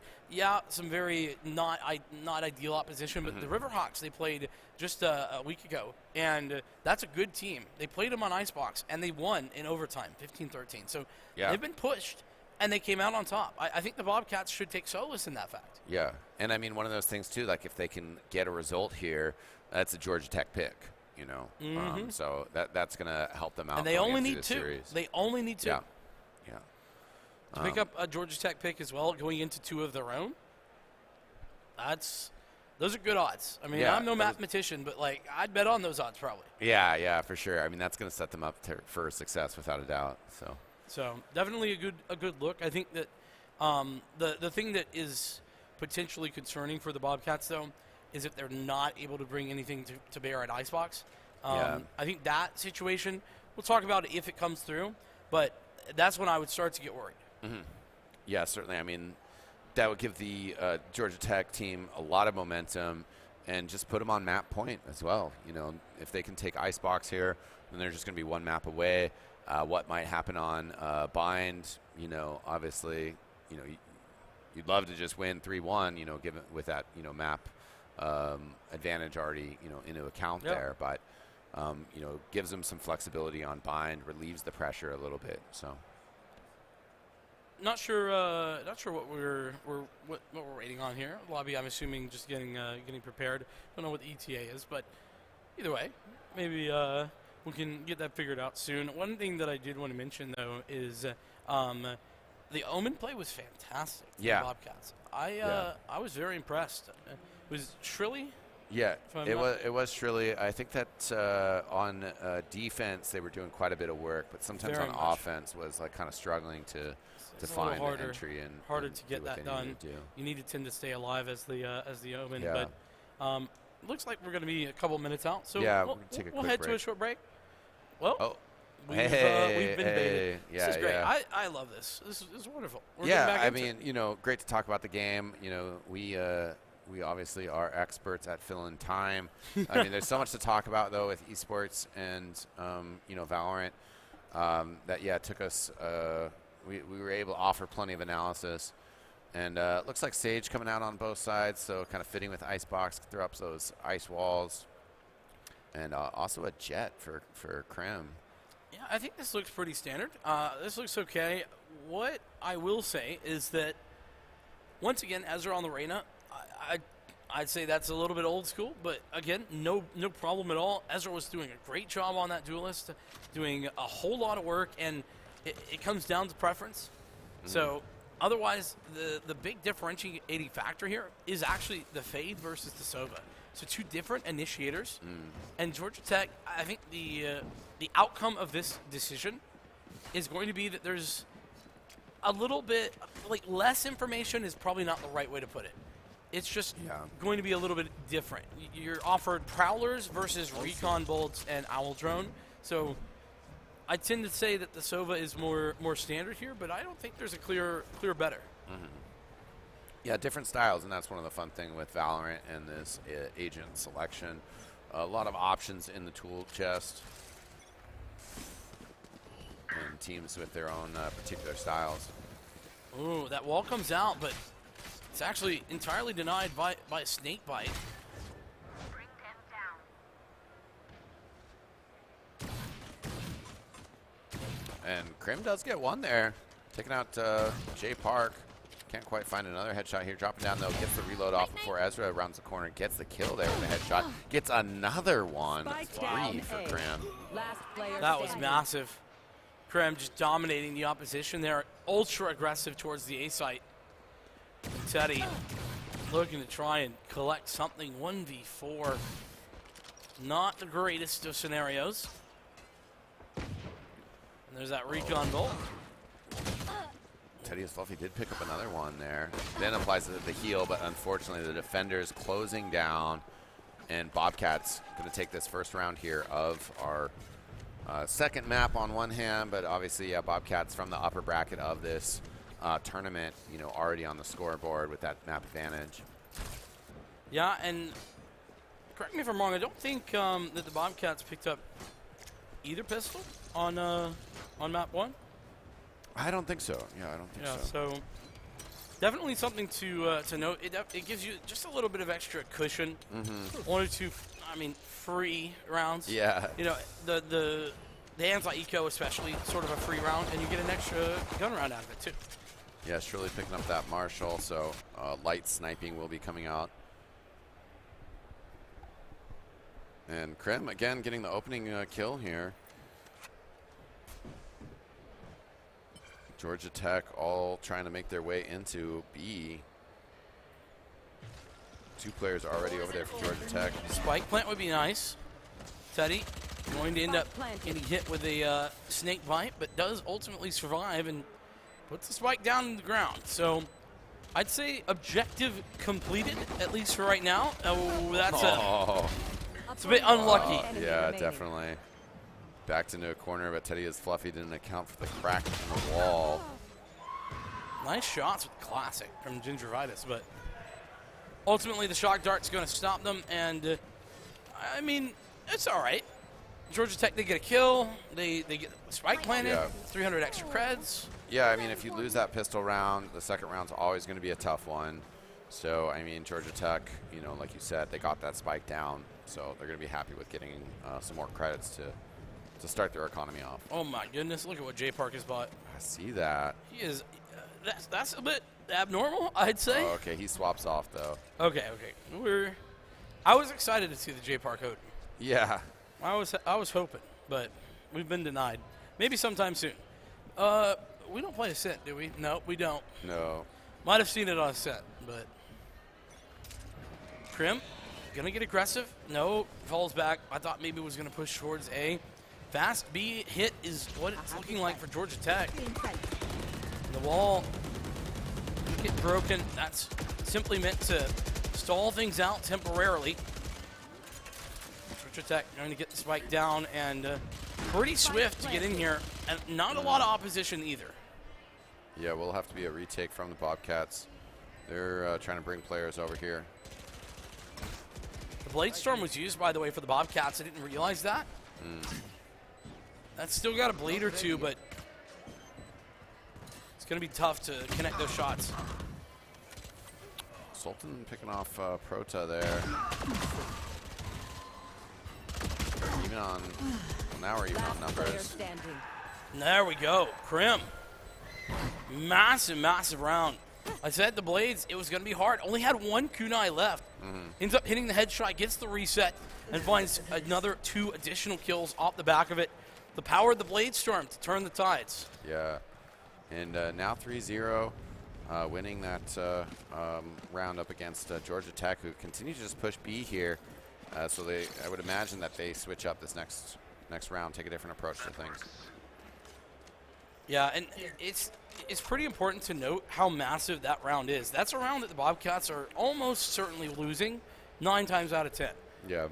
some very not ideal opposition. But the Riverhawks, they played just a week ago, and that's a good team. They played them on Icebox, and they won in overtime, 15-13. So they've been pushed, and they came out on top. I think the Bobcats should take solace in that fact. Yeah, and I mean, one of those things too. Like if they can get a result here, that's a Georgia Tech pick. So that's going to help them out. And they only need two. Series. They only need two. Yeah. To pick up a Georgia Tech pick as well, going into two of their own. Those are good odds. I mean, I'm no mathematician, but I'd bet on those odds probably. Yeah, for sure. I mean, that's going to set them up for success without a doubt. So definitely a good look. I think that the thing that is potentially concerning for the Bobcats though is if they're not able to bring anything to bear at Icebox. I think that situation, we'll talk about it if it comes through, but that's when I would start to get worried. Yeah, certainly. I mean, that would give the Georgia Tech team a lot of momentum and just put them on map point as well. If they can take Icebox here, then they're just going to be one map away. What might happen on Bind, obviously, you'd love to just win 3-1, given with that, map advantage already, into account there. But, gives them some flexibility on Bind, relieves the pressure a little bit. So. Not sure what we're waiting on here. Lobby, I'm assuming just getting prepared. Don't know what the ETA is, but either way, maybe we can get that figured out soon. One thing that I did want to mention though is the Omen play was fantastic. For the Bobcats. I was very impressed. Was Shrilly? Yeah, it was Shrilly. I think that on defense they were doing quite a bit of work, but sometimes Very on much. offense was kind of struggling to find an entry and harder to get do what that they done. needed to do. You need to tend to stay alive as the Omen. Yeah. But looks like we're going to be a couple minutes out, so Yeah, we'll we'll take a we'll quick head to a break. short break. Well, we've been hey, baited. yeah, This is great. yeah. I love this. This is wonderful. We're getting Yeah, back I into mean, it. great to talk about the game. We obviously are experts at filling time. I mean, there's so much to talk about though with esports and Valorant. That took us. We were able to offer plenty of analysis, and looks like Sage coming out on both sides, so kind of fitting with Icebox, throw up those ice walls, and also a jet for Krim. Yeah, I think this looks pretty standard. This looks okay. What I will say is that once again, Ezra on the Reyna, I'd say that's a little bit old school, but again, no problem at all. Ezra was doing a great job on that duelist, doing a whole lot of work, and it comes down to preference. So otherwise, the big differentiating factor here is actually the Fade versus the Sova. So two different initiators, and Georgia Tech, I think the outcome of this decision is going to be that there's a little bit, like less information is probably not the right way to put it. It's just going to be a little bit different. You're offered Prowlers versus Recon Bolts and Owl Drone. So I tend to say that the Sova is more standard here, but I don't think there's a clear better. Yeah, different styles, and that's one of the fun things with Valorant and this agent selection. A lot of options in the tool chest, and teams with their own particular styles. Ooh, that wall comes out, but it's actually entirely denied by a snake bite. And Krim does get one there, taking out Jay Park. Can't quite find another headshot here. Dropping down, though, gets the reload off before Ezra rounds the corner. Gets the kill there with a headshot. Gets another one. Three for Krim. Last player That was standing. massive. Krim just dominating the opposition there. Ultra aggressive towards the A site. Teddy looking to try and collect something. 1v4. Not the greatest of scenarios. And there's that recon bolt. Teddy Fluffy did pick up another one there. Then applies the heal, but unfortunately the defender is closing down. And Bobcat's going to take this first round here of our second map on one hand, but obviously, Bobcats from the upper bracket of this tournament, already on the scoreboard with that map advantage. Yeah, and correct me if I'm wrong, I don't think that the Bobcats picked up either pistol on map 1. I don't think so. Yeah, I don't think so. So definitely something to note. It gives you just a little bit of extra cushion. 1 or 2, free rounds. Yeah. The anti-eco especially, sort of a free round, and you get an extra gun round out of it too. Yeah, Shirley picking up that Marshall, so light sniping will be coming out. And Krim, again, getting the opening kill here. Georgia Tech all trying to make their way into B. 2 players already over there for Georgia Tech. Spike plant would be nice. Teddy going to end up getting hit with a snake bite, but does ultimately survive and puts the spike down in the ground. So I'd say objective completed, at least for right now. Oh, that's it's a bit unlucky. Yeah, definitely. Backed into a corner, but Teddy is Fluffy didn't account for the crack in the wall. Nice shots with Classic from Gingivitis, but ultimately the shock dart's going to stop them, and it's all right. Georgia Tech, they get a kill. They get spike planted, 300 extra creds. Yeah, if you lose that pistol round, the second round's always going to be a tough one. So, Georgia Tech, like you said, they got that spike down, so they're going to be happy with getting some more credits to start their economy off. Oh my goodness, look at what Jay Park has bought. I see that. He is, that's a bit abnormal, I'd say. Oh, okay, he swaps off though. Okay. I was excited to see the Jay Park Hoden. Yeah. I was hoping, but we've been denied. Maybe sometime soon. We don't play a set, do we? No, we don't. No. Might have seen it on a set, but Krim gonna get aggressive. No, falls back. I thought maybe it was gonna push towards A. Fast B hit is what it's looking like for Georgia Tech. The wall get broken. That's simply meant to stall things out temporarily. Georgia Tech going to get the spike down, and pretty swift to get in here, and not a lot of opposition either. Yeah, we'll have to be a retake from the Bobcats. They're trying to bring players over here. The Blade Storm was used, by the way, for the Bobcats. I didn't realize that. That's still got a bleed or two, but it's going to be tough to connect those shots. Sultan picking off Prota there. Even on, now we're even on numbers. There we go. Krim. Massive round. I said the Blades, it was going to be hard. Only had one kunai left. Ends up hitting the headshot, gets the reset, and finds another 2 additional kills off the back of it. The power of the Blade Storm to turn the tides. Yeah. And now 3-0, winning that round up against Georgia Tech, who continue to just push B here. So I would imagine that they switch up this next round, take a different approach to things. Yeah, and it's pretty important to note how massive that round is. That's a round that the Bobcats are almost certainly losing 9 times out of 10. Yeah.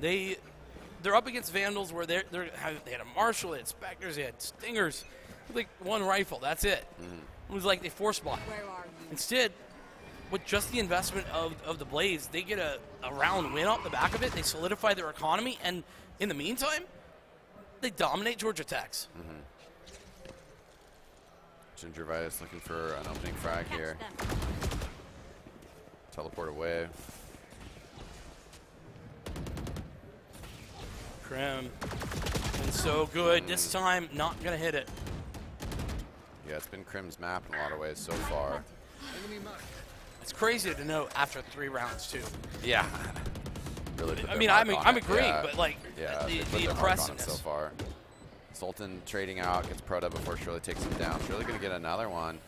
They're up against Vandals where they had a Marshall, they had Spectres, they had Stingers, like 1 rifle. That's it. It was like they force block. Where are you? Instead, with just the investment of the Blades, they get a round win off the back of it. They solidify their economy, and in the meantime, they dominate Georgia Tech's. Gingervitis looking for an opening frag here. Teleport away. Krim, been so good. This time, not going to hit it. Yeah, it's been Crim's map in a lot of ways so far. It's crazy to know after 3 rounds, too. Yeah. Really put I their mean, mark I'm on it. agreeing, Yeah. but like Yeah, they put the their mark on it impressiveness. so far. Sultan trading out, gets Proda before Shirley takes him down. Shirley going to get another one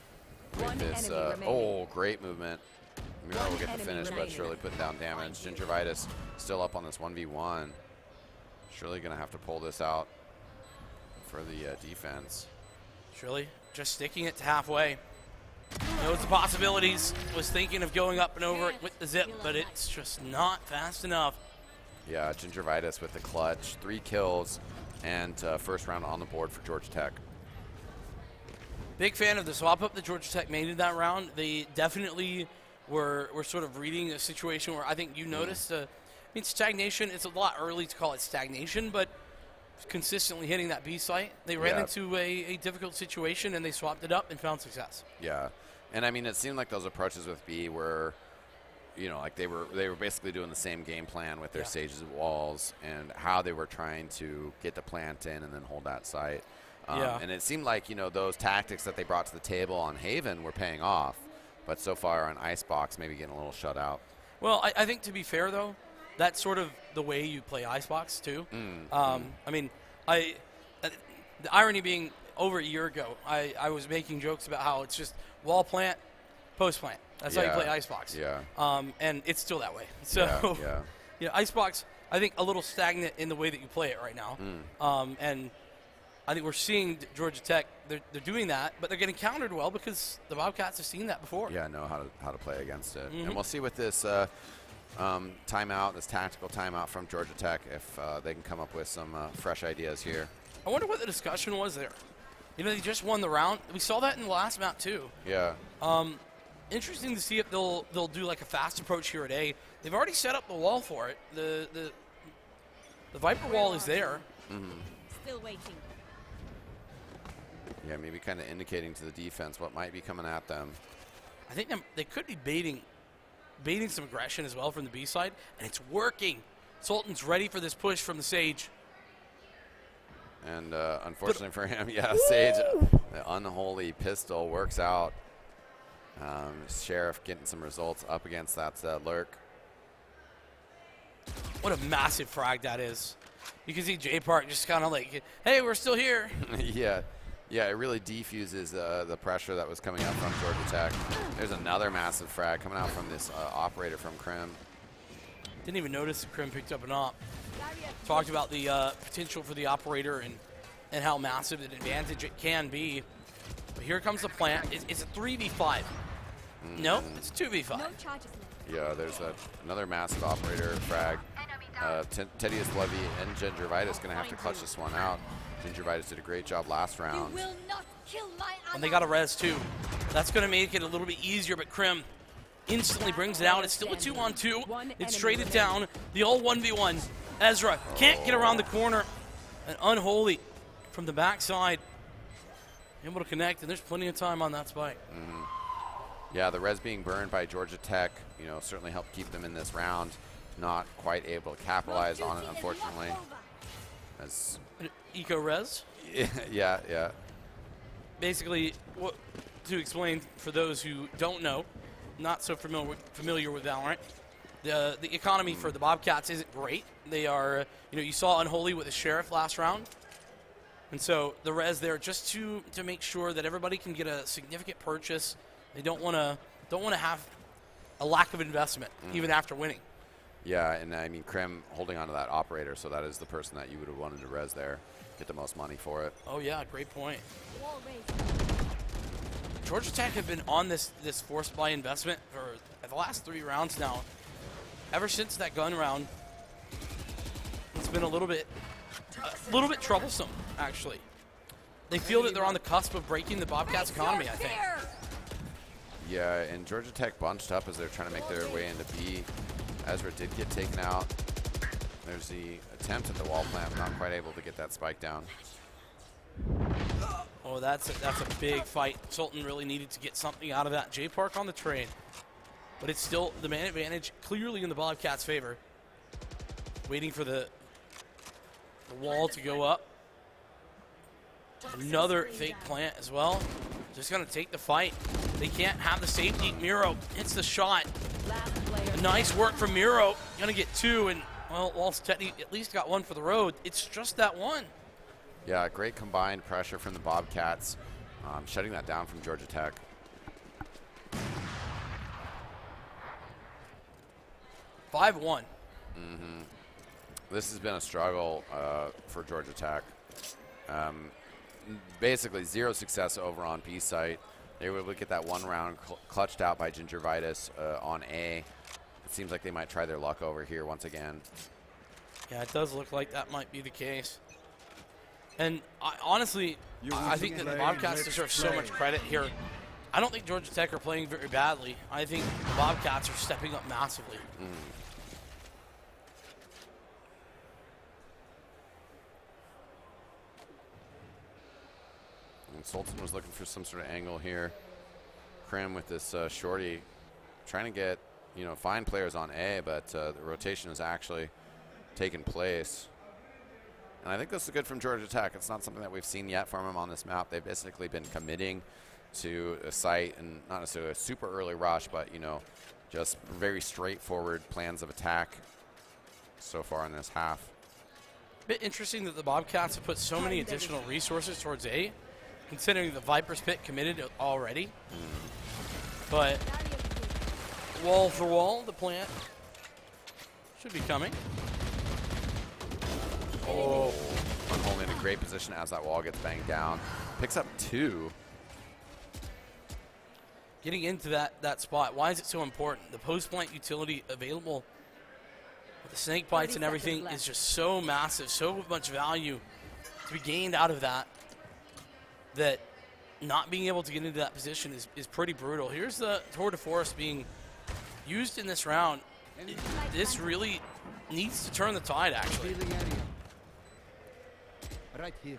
with One this. enemy remaining. Oh, great movement. Mira will get the enemy finish, but remaining. Shirley putting down damage. Gingervitis still up on this 1v1. Shirley going to have to pull this out for the defense. Shirley just sticking it to halfway. Knows the possibilities. Was thinking of going up and over it with the zip, but it's just not fast enough. Yeah, Gingervitis with the clutch. 3 kills and first round on the board for Georgia Tech. Big fan of the swap up that Georgia Tech made in that round. They definitely were sort of reading a situation where I think you noticed. I mean, stagnation. It's a lot early to call it stagnation, but consistently hitting that B site. They ran Yeah. into a difficult situation and they swapped it up and found success. Yeah, and I mean, it seemed like those approaches with B were, you know, like they were basically doing the same game plan with their Yeah. stages of walls and how they were trying to get the plant in and then hold that site. Yeah. And it seemed like, you know, those tactics that they brought to the table on Haven were paying off, but so far on Icebox, maybe getting a little shut out. Well, I think to be fair though, that's sort of the way you play Icebox too. I mean, the irony being over a year ago, I was making jokes about how it's just wall plant, post plant. That's how you play Icebox. Yeah. And it's still that way. So, yeah. yeah, Icebox, I think a little stagnant in the way that you play it right now. And I think we're seeing Georgia Tech, they're doing that, but they're getting countered well because the Bobcats have seen that before. Yeah, know how to play against it. And we'll see with this timeout, this tactical timeout from Georgia Tech, if they can come up with some fresh ideas here. I wonder what the discussion was there. You know, they just won the round. We saw that in the last map too. Yeah. Interesting to see if they'll do like a fast approach here at A. They've already set up the wall for it. The Viper wall is there. Still waiting. Yeah, maybe kind of indicating to the defense what might be coming at them. I think they could be baiting some aggression as well from the B side, and it's working. Sultan's ready for this push from the Sage. And unfortunately for him, yeah, Sage, the unholy pistol works out. Sheriff getting some results up against that Lurk. What a massive frag that is. You can see J Park just kind of like, hey, we're still here. Yeah, it really defuses the pressure that was coming up from Georgia Tech. There's another massive frag coming out from this operator from Crim. Didn't even notice that Crim picked up an op. Talked about the potential for the operator and how massive an advantage it can be. But here comes the plant. It's a 3v5. No, it's a 2v5. No charges left. Yeah, there's another massive operator frag. Tedious Levy and Gingervitis going to have to clutch this one out. Gingervitis did a great job last round. You will not kill my And they got a res too. That's going to make it a little bit easier, but Crim instantly brings it out. It's still a 2-on-2. It's traded down. The all 1v1. Ezra can't get around the corner. And Unholy from the backside. Able to connect, and there's plenty of time on that spike. Yeah, the res being burned by Georgia Tech, you know, certainly helped keep them in this round. Not quite able to capitalize on it, unfortunately. As Eco res. yeah. Basically, to explain for those who don't know, not so familiar with Valorant, the economy for the Bobcats isn't great. They are, you saw Unholy with the Sheriff last round. And so the res there just to make sure that everybody can get a significant purchase. They don't want to have a lack of investment even after winning. Yeah, and I mean, Krim holding on to that operator, so that is the person that you would have wanted to res there, get the most money for it. Oh yeah, great point. Wall raised. Georgia Tech have been on this forced buy investment for the last 3 rounds now. Ever since that gun round, it's been a little bit troublesome, actually. They feel that they're on the cusp of breaking the Bobcats' economy, I think. Yeah, and Georgia Tech bunched up as they're trying to make their way into B. Ezra did get taken out. There's the attempt at the wall plant, not quite able to get that spike down. Oh, that's a big fight. Sultan really needed to get something out of that. J Park on the train. But it's still the man advantage clearly in the Bobcats' favor. Waiting for the wall to go up. Another fake plant as well. Just going to take the fight. They can't have the safety. Miro hits the shot. Nice work from Miro. Going to get 2, and, well, Waltz Teddy at least got 1 for the road. It's just that 1. Yeah, great combined pressure from the Bobcats. Shutting that down from Georgia Tech. $5-1. This has been a struggle for Georgia Tech. Basically 0 success over on B site. They were able to get that 1 round clutched out by Gingervitis on A. It seems like they might try their luck over here once again. Yeah, it does look like that might be the case. And honestly, I think that the Bobcats deserve so much credit here. I don't think Georgia Tech are playing very badly. I think the Bobcats are stepping up massively. And Sultan was looking for some sort of angle here. Krim with this shorty, trying to get, find players on A, but the rotation is actually taking place. And I think this is good from Georgia Tech. It's not something that we've seen yet from them on this map. They've basically been committing to a site, and not necessarily a super early rush, but, just very straightforward plans of attack so far in this half. Bit interesting that the Bobcats have put so many additional resources towards A, considering the Viper's Pit committed already. But wall for wall, the plant should be coming. Oh, Unholy in a great position as that wall gets banged down. Picks up 2. Getting into that spot, why is it so important? The post-plant utility available with the snake bites and everything is just so massive, so much value to be gained out of that not being able to get into that position is pretty brutal. Here's the Tour de Force being used in this round. This really needs to turn the tide, actually. Right here.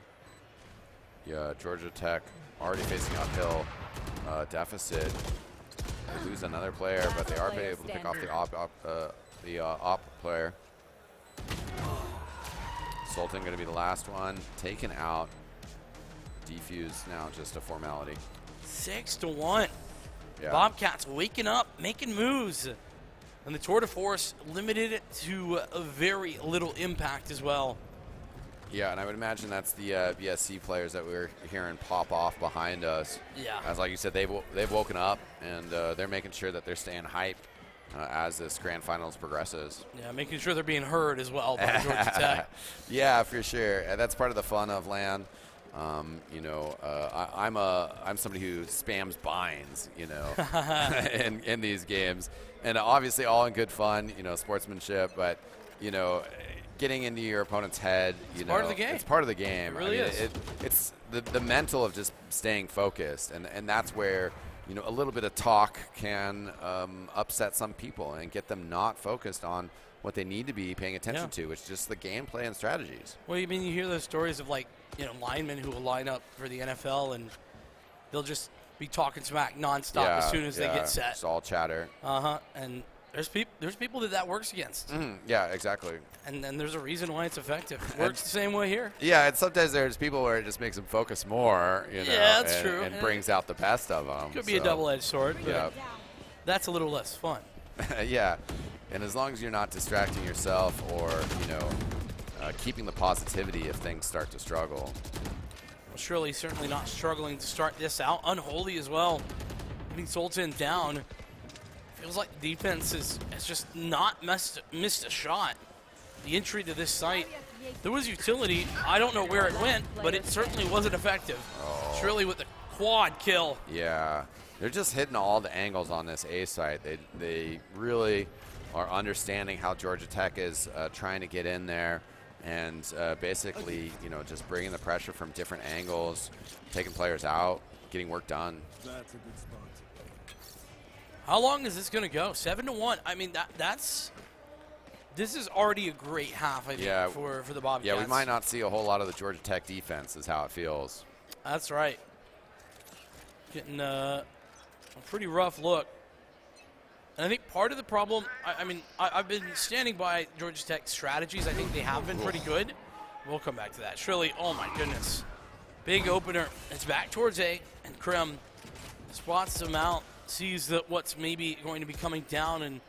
Yeah, Georgia Tech already facing uphill deficit. They lose another player, but they are able to pick off the op player. Sultan going to be the last one taken out. Defuse now just a formality. 6-1. Yeah. Bobcats waking up, making moves. And the Tour de Force limited to a very little impact as well. Yeah, and I would imagine that's the BSC players that we're hearing pop off behind us. Yeah. As like you said, they've woken up, and they're making sure that they're staying hyped as this grand finals progresses. Yeah, making sure they're being heard as well by Georgia Tech. Yeah, for sure. And that's part of the fun of LAN. I'm somebody who spams binds, in these games, and obviously all in good fun, sportsmanship. But getting into your opponent's head, part of the game. It's part of the game. It really is. It's the mental of just staying focused, and that's where a little bit of talk can upset some people and get them not focused on what they need to be paying attention to, which is just the gameplay and strategies. Well, you hear those stories of linemen who will line up for the NFL and they'll just be talking smack nonstop as soon as they get set. It's all chatter. And there's people that works against. Yeah, exactly. And then there's a reason why it's effective. It works the same way here. Yeah, and sometimes there's people where it just makes them focus more, Yeah, that's and, true. And brings out the best of them. Could be a double-edged sword. Yeah. that's a little less fun. Yeah, and as long as you're not distracting yourself or, keeping the positivity if things start to struggle. Well, Shirley certainly not struggling to start this out. Unholy as well. Getting Sultan down. Feels like the defense has just not missed a shot. The entry to this site, there was utility. I don't know where it went, but it certainly wasn't effective. Shirley with the quad kill. Yeah, they're just hitting all the angles on this A site. They really are understanding how Georgia Tech is trying to get in there and basically, just bringing the pressure from different angles, taking players out, getting work done. That's a good spot. How long is this going to go? 7-1. I mean, this is already a great half, I think, for the Bobcats. Yeah, we might not see a whole lot of the Georgia Tech defense is how it feels. That's right. Getting a pretty rough look. And I think part of the problem, I've been standing by Georgia Tech's strategies. I think they have been pretty good. We'll come back to that. Shirley, oh my goodness. Big opener. It's back towards A, and Krim spots him out, sees that what's maybe going to be coming down, and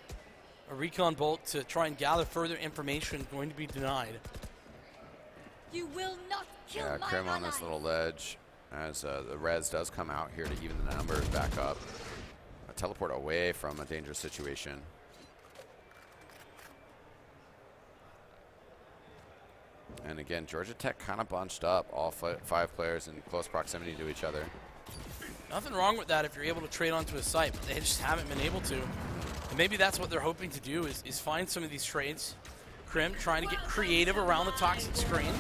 a recon bolt to try and gather further information going to be denied. You will not kill my Krim on this ally. little ledge as the res does come out here to even the numbers back up. A teleport away from a dangerous situation. And again, Georgia Tech kind of bunched up, all 5 players in close proximity to each other. Nothing wrong with that if you're able to trade onto a site, but they just haven't been able to. And maybe that's what they're hoping to do is find some of these trades. Krim trying to get creative around the toxic screen.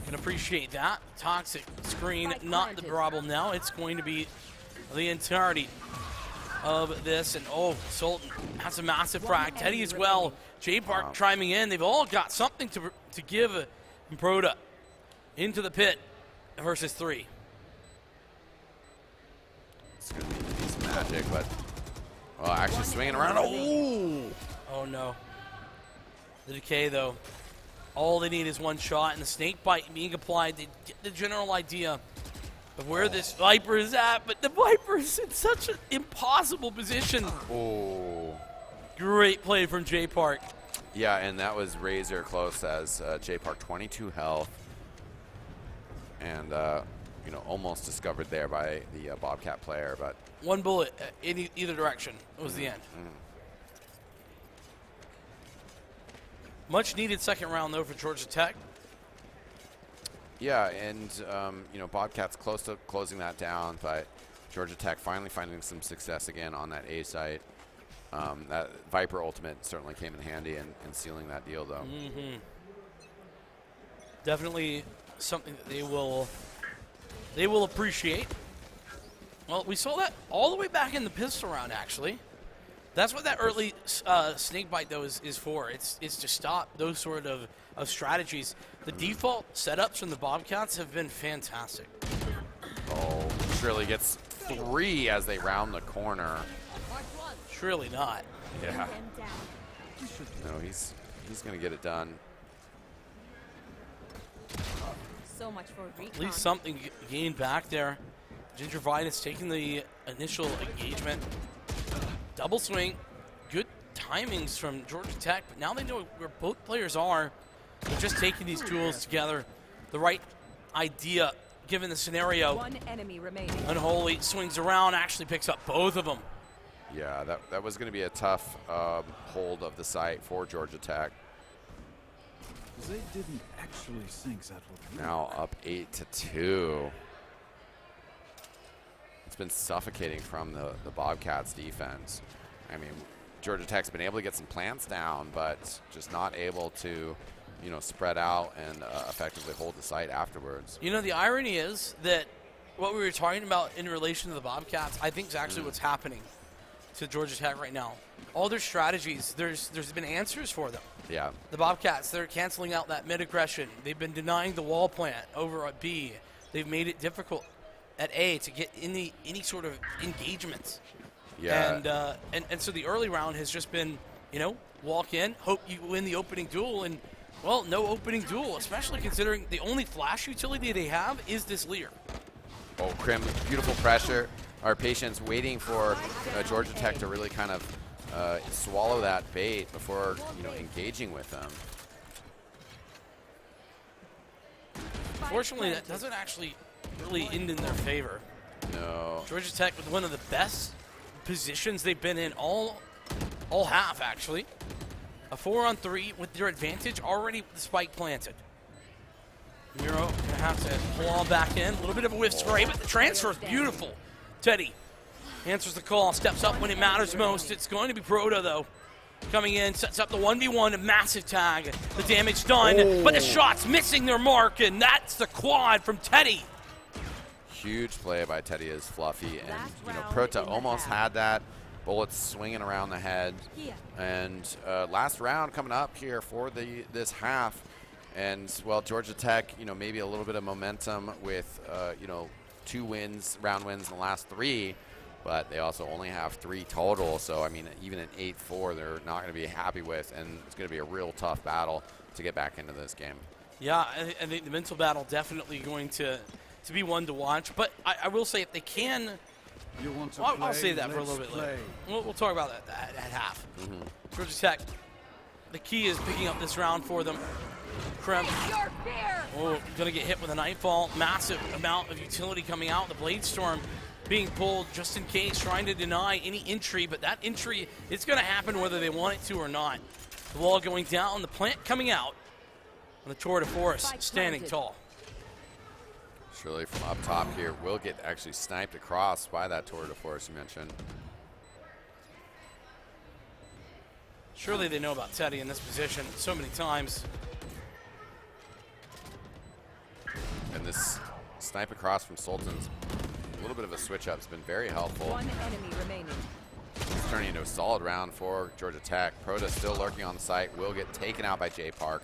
Can appreciate that. Toxic screen, not the problem now. It's going to be the entirety of this. And Sultan has a massive frag. Teddy as well. J Park chiming in. They've all got something to give Proda into the pit versus 3. It's going to be a piece of magic, but actually swinging around. Oh no. The decay though. All they need is one shot, and the snake bite being applied. They get the general idea of where this Viper is at, but the Viper is in such an impossible position. Great play from J Park. Yeah, and that was razor close as J Park 22 health. And, almost discovered there by the Bobcat player, but one bullet in either direction was the end. Much needed second round, though, for Georgia Tech. Yeah, and, Bobcats close to closing that down, but Georgia Tech finally finding some success again on that A site. That Viper ultimate certainly came in handy in sealing that deal, though. Definitely something that they will appreciate. Well, we saw that all the way back in the pistol round, actually. That's what that early snake bite, though, is for. It's to stop those sort of strategies. The default setups from the Bobcats have been fantastic. Shirley gets 3 as they round the corner. Surely not. Yeah. No, he's going to get it done. So much for recon. At least something gained back there. Gingivitis taking the initial engagement. Double swing. Good timings from Georgia Tech, but now they know where both players are. They're just taking these tools together. The right idea, given the scenario. One enemy remaining. Unholy swings around, actually picks up both of them. Yeah, that was going to be a tough hold of the site for Georgia Tech. They didn't actually think that would work. Now up 8-2. It's been suffocating from the Bobcats defense. I mean, Georgia Tech's been able to get some plants down, but just not able to, spread out and effectively hold the site afterwards. The irony is that what we were talking about in relation to the Bobcats, I think is actually what's happening to Georgia Tech right now. All their strategies, there's been answers for them. Yeah. The Bobcats, they're canceling out that mid-aggression. They've been denying the wall plant over at B. They've made it difficult at A to get any sort of engagements. Yeah. And so the early round has just been, walk in, hope you win the opening duel, and, well, no opening duel, especially considering the only flash utility they have is this Lear. Krim, beautiful pressure. our patience, waiting for Georgia Tech to really kind of swallow that bait before engaging with them. Fortunately, that doesn't actually really end in their favor. No. Georgia Tech with one of the best positions they've been in all half, actually. A 4-on-3 with their advantage already with the spike planted. Miro going to have to claw back in. A little bit of a whiff spray, but the transfer is beautiful. Teddy answers the call, steps up when it matters most. It's going to be Proto, though. Coming in, sets up the 1v1, a massive tag. The damage done, but the shots missing their mark, and that's the quad from Teddy. Huge play by Teddy is Fluffy, and Proto almost had that. Bullets swinging around the head. And last round coming up here for this half. And, well, Georgia Tech, maybe a little bit of momentum with, 2 round wins in the last 3. But they also only have 3 total. So, I mean, even an 8-4, they're not going to be happy with. And it's going to be a real tough battle to get back into this game. Yeah, I think the mental battle definitely going to be one to watch. But I will say if they can, I'll say that for a little bit later. We'll talk about that at half. Georgia Tech, the key is picking up this round for them. Krem, going to get hit with a nightfall. Massive amount of utility coming out. The Blade Storm being pulled just in case, trying to deny any entry. But that entry, it's going to happen whether they want it to or not. The wall going down, the plant coming out. And the Tour de Force standing tall. Surely from up top here will get actually sniped across by that Tour de Force you mentioned. Surely they know about Teddy in this position so many times. And this snipe across from Sultan's a little bit of a switch up. It's been very helpful. One enemy remaining. It's turning into a solid round for Georgia Tech. Proto still lurking on the site. Will get taken out by J Park.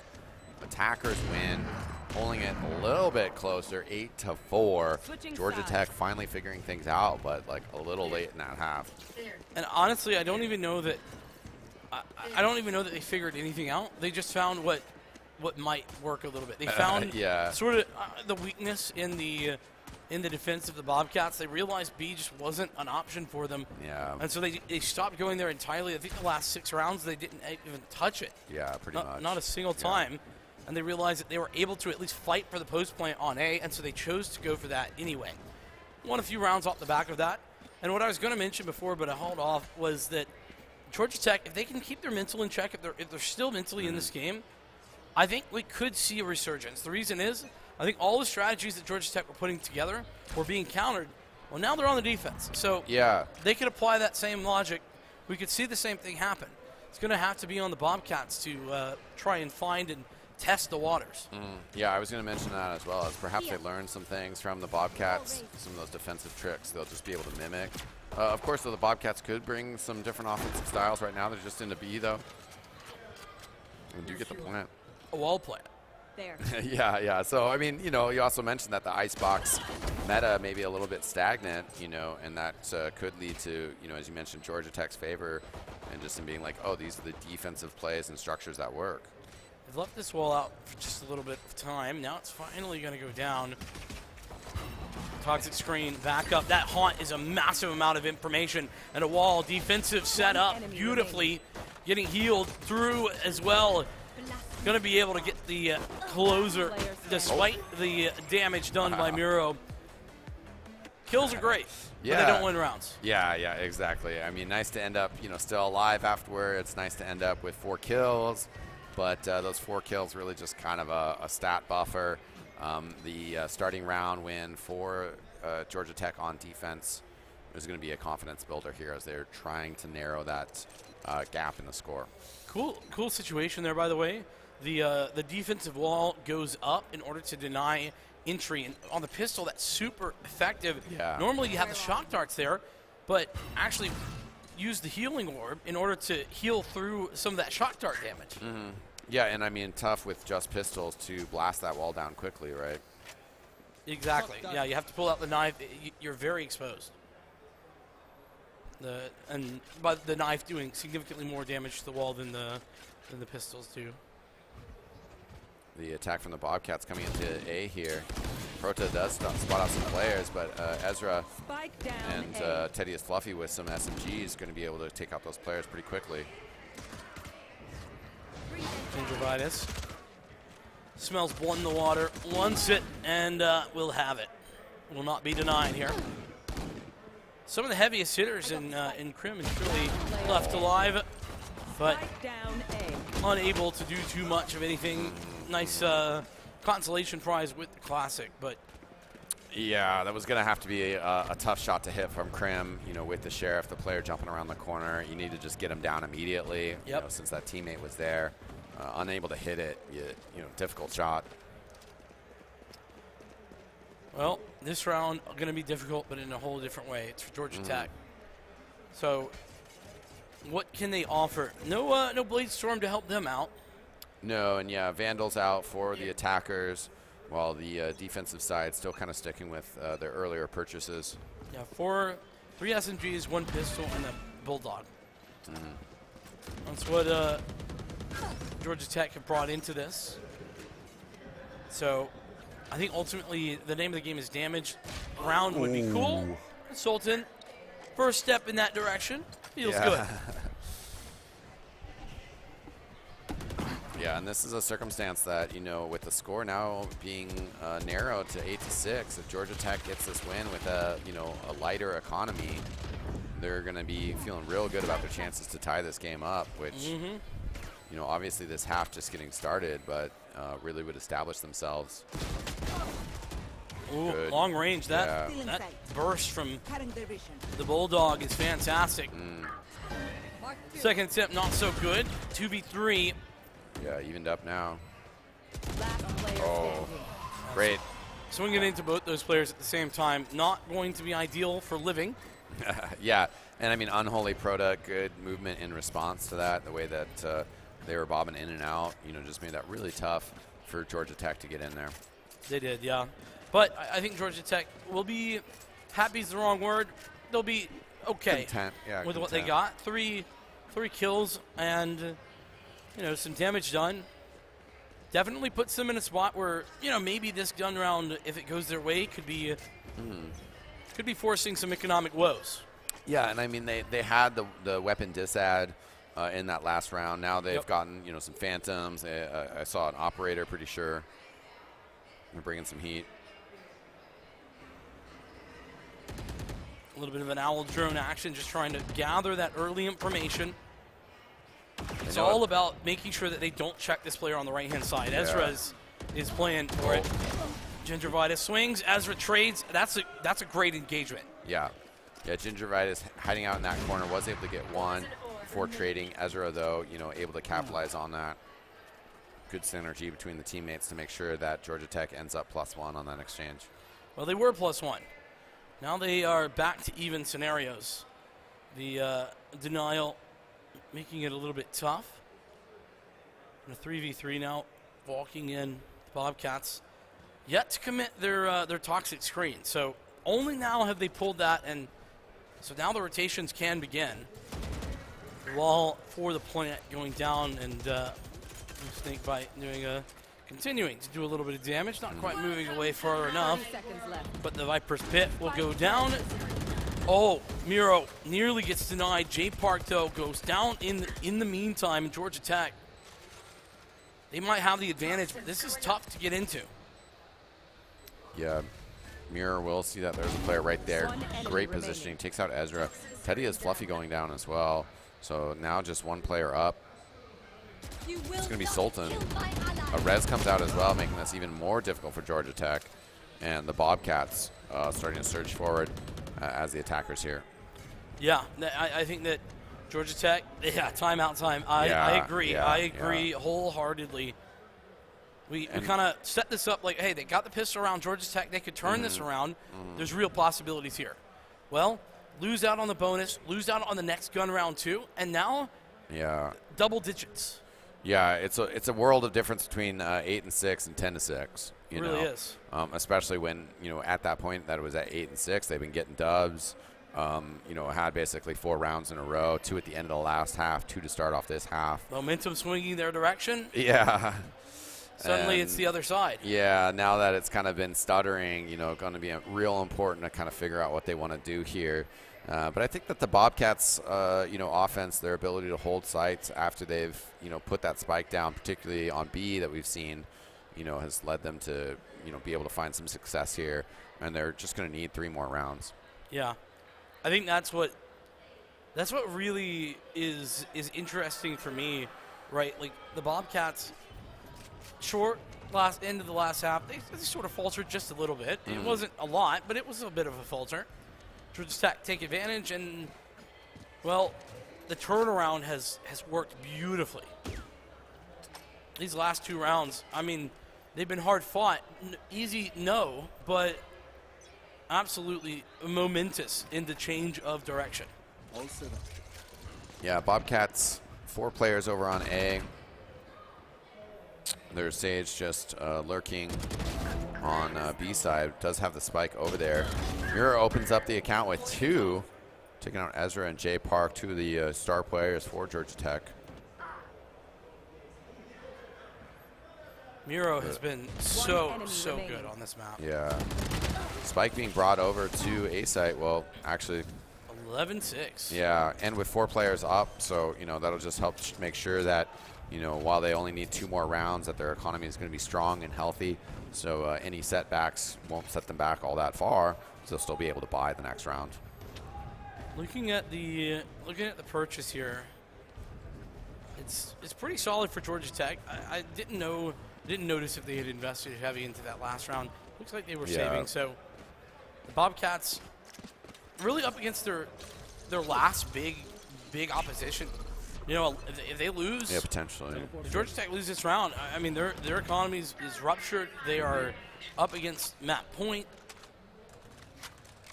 Attackers win, pulling it a little bit closer, 8-4. Georgia Tech finally figuring things out, but like a little late in that half. And honestly, I don't even know that they figured anything out. They just found what might work a little bit. They found sort of the weakness in the defense of the Bobcats. They realized B just wasn't an option for them. Yeah. And so they stopped going there entirely. I think the last 6 rounds they didn't even touch it. Yeah, pretty much. Not a single time. And they realized that they were able to at least fight for the post plant on A, and so they chose to go for that anyway. Won a few rounds off the back of that. And what I was going to mention before, but I hauled off, was that Georgia Tech, if they can keep their mental in check, if they're still mentally in this game, I think we could see a resurgence. The reason is, I think all the strategies that Georgia Tech were putting together were being countered. Well, now they're on the defense. So they could apply that same logic. We could see the same thing happen. It's going to have to be on the Bobcats to try and find and test the waters. Yeah, I was going to mention that as well, as perhaps they learned some things from the Bobcats, some of those defensive tricks they'll just be able to mimic. Of course, though, the Bobcats could bring some different offensive styles right now. They're just into B, though. We do get the plant. A wall plant. There. Yeah. So, I mean, you also mentioned that the icebox meta may be a little bit stagnant, and that could lead to, as you mentioned, Georgia Tech's favor, and just in being like, oh, these are the defensive plays and structures that work. They've left this wall out for just a little bit of time. Now it's finally going to go down. Toxic screen back up. That haunt is a massive amount of information, and a wall defensive set up beautifully, getting healed through as well. Going to be able to get the closer despite the damage done by Miro. Kills are great, but they don't win rounds. Yeah, exactly. I mean, nice to end up, still alive afterward. It's nice to end up with 4 kills, but those 4 kills really just kind of a stat buffer. The starting round win for Georgia Tech on defense is going to be a confidence builder here as they're trying to narrow that gap in the score. Cool situation there, by the way. The defensive wall goes up in order to deny entry, and on the pistol, that's super effective. Yeah. Normally you have the shock darts there, but actually use the healing orb in order to heal through some of that shock dart damage. Yeah, and I mean, tough with just pistols to blast that wall down quickly, right? Exactly. Yeah, you have to pull out the knife. You're very exposed. But the knife doing significantly more damage to the wall than the pistols do. The attack from the Bobcats coming into A here. Prota does spot out some players, but Ezra Spike down and A. Teddy is Fluffy with some SMGs going to be able to take out those players pretty quickly. Gingivitis smells blood in the water, wants it, and will have it. Will not be denied here. Some of the heaviest hitters in Crim and Philly left alive, but Spike down A. unable to do too much of anything. Nice consolation prize with the Classic, but Yeah, that was going to have to be a tough shot to hit from Crim, you know, with the Sheriff, the player jumping around the corner. You need to just get him down immediately, you know, since that teammate was there. Unable to hit it, you know, difficult shot. well, this round going to be difficult, but in a whole different way. It's for Georgia Tech. So, what can they offer? No Blade Storm to help them out. No, and yeah, Vandal's out for the attackers, while the defensive side still kind of sticking with their earlier purchases. Yeah, 3 SMGs, 1 pistol, and a Bulldog. That's what Georgia Tech have brought into this. So, I think ultimately the name of the game is damage. Round would be cool. Sultan, first step in that direction. Feels good. Yeah, and this is a circumstance that, you know, with the score now being narrowed to 8-6, if Georgia Tech gets this win with a, you know, a lighter economy, they're going to be feeling real good about their chances to tie this game up, which, you know, obviously this half just getting started, but really would establish themselves. Ooh, Good. long range. That Yeah. that burst from Cutting their vision. the Bulldog is fantastic. Mark 2. Second attempt, not so good. 2v3. Yeah, evened up now. Last player Oh, standing. great. Swinging into both those players at the same time, not going to be ideal for living. Yeah, and I mean, Unholy Prota, good movement in response to that. The way that they were bobbing in and out, you know, just made that really tough for Georgia Tech to get in there. They did, yeah. But I think Georgia Tech will be, happy is the wrong word, they'll be okay Content, yeah, with what they content. got. Three kills and, you know, some damage done. Definitely puts them in a spot where, you know, maybe this gun round, if it goes their way, could be forcing some economic woes. Yeah, and I mean, they had the weapon disad in that last round. Now they've gotten, you know, some Phantoms. I saw an Operator, pretty sure. They're bringing some heat. A little bit of an owl drone action, just trying to gather that early information. It's know all it. about making sure that they don't check this player on the right-hand side. Ezra is playing for it. Gingivitis swings. Ezra trades. That's a great engagement. Yeah. Yeah, Gingivitis hiding out in that corner, was able to get one before trading. Ezra, though, you know, able to capitalize on that. Good synergy between the teammates to make sure that Georgia Tech ends up +1 on that exchange. Well, they were +1. Now they are back to even scenarios. The denial making it a little bit tough. In a 3v3 now, walking in, Bobcats yet to commit their toxic screen. So only now have they pulled that, and so now the rotations can begin. The wall for the plant going down, and Snakebite doing continuing to do a little bit of damage, not quite moving away far enough. 30 seconds left. But the Viper's Pit will go down. Oh, Miro nearly gets denied. J Park, though, goes down in the meantime. Georgia Tech, they might have the advantage, but this is tough to get into. Yeah, Mirror will see that there's a player right there. Great positioning. Takes out Ezra. Teddy has Fluffy going down as well. So now just one player up. You will It's going to be not Sultan. kill my ally. A res comes out as well, making this even more difficult for Georgia Tech. And the Bobcats starting to surge forward as the attackers here. Yeah, I think that Georgia Tech, timeout time. I agree. I agree wholeheartedly. We kind of set this up like, hey, they got the pistol around Georgia Tech. They could turn this around. There's real possibilities here. Well, lose out on the bonus, lose out on the next gun round too, and now double digits. Yeah, it's a world of difference between 8-6 and 10-6. It really is. Especially when, you know, at that point that it was at 8-6, they've been getting dubs. You know, had basically 4 rounds in a row, 2 at the end of the last half, 2 to start off this half. Momentum swinging their direction. Yeah. Suddenly it's the other side. Yeah, now that it's kind of been stuttering, going to be real important to kind of figure out what they want to do here. But I think that the Bobcats, offense, their ability to hold sites after they've, put that spike down, particularly on B that we've seen, has led them to, be able to find some success here. And they're just going to need 3 more rounds. Yeah, I think that's what really is interesting for me, right? Like the Bobcats, short end of the last half, they sort of faltered just a little bit. It wasn't a lot, but it was a bit of a falter. Georgia Tech take advantage, and well, the turnaround has worked beautifully. These last 2 rounds, I mean, they've been hard fought. Easy, no, but absolutely momentous in the change of direction. All set up. Yeah, Bobcats, 4 players over on A. There's Sage just lurking on B side. Does have the spike over there. Mira opens up the account with 2, taking out Ezra and Jay Park, 2 of the star players for Georgia Tech. Miro has been so good on this map. Yeah. Spike being brought over to A site. Well, actually, 11-6. yeah, and with 4 players up, so that'll just help make sure that while they only need 2 more rounds, that their economy is going to be strong and healthy. So any setbacks won't set them back all that far. So they'll still be able to buy the next round. Looking at the purchase here, it's pretty solid for Georgia Tech. I didn't notice if they had invested heavy into that last round. Looks like they were saving. So the Bobcats really up against their last big opposition. If they lose, Yeah, potentially. if Georgia Tech loses this round, I mean their economy is ruptured. They are up against map point,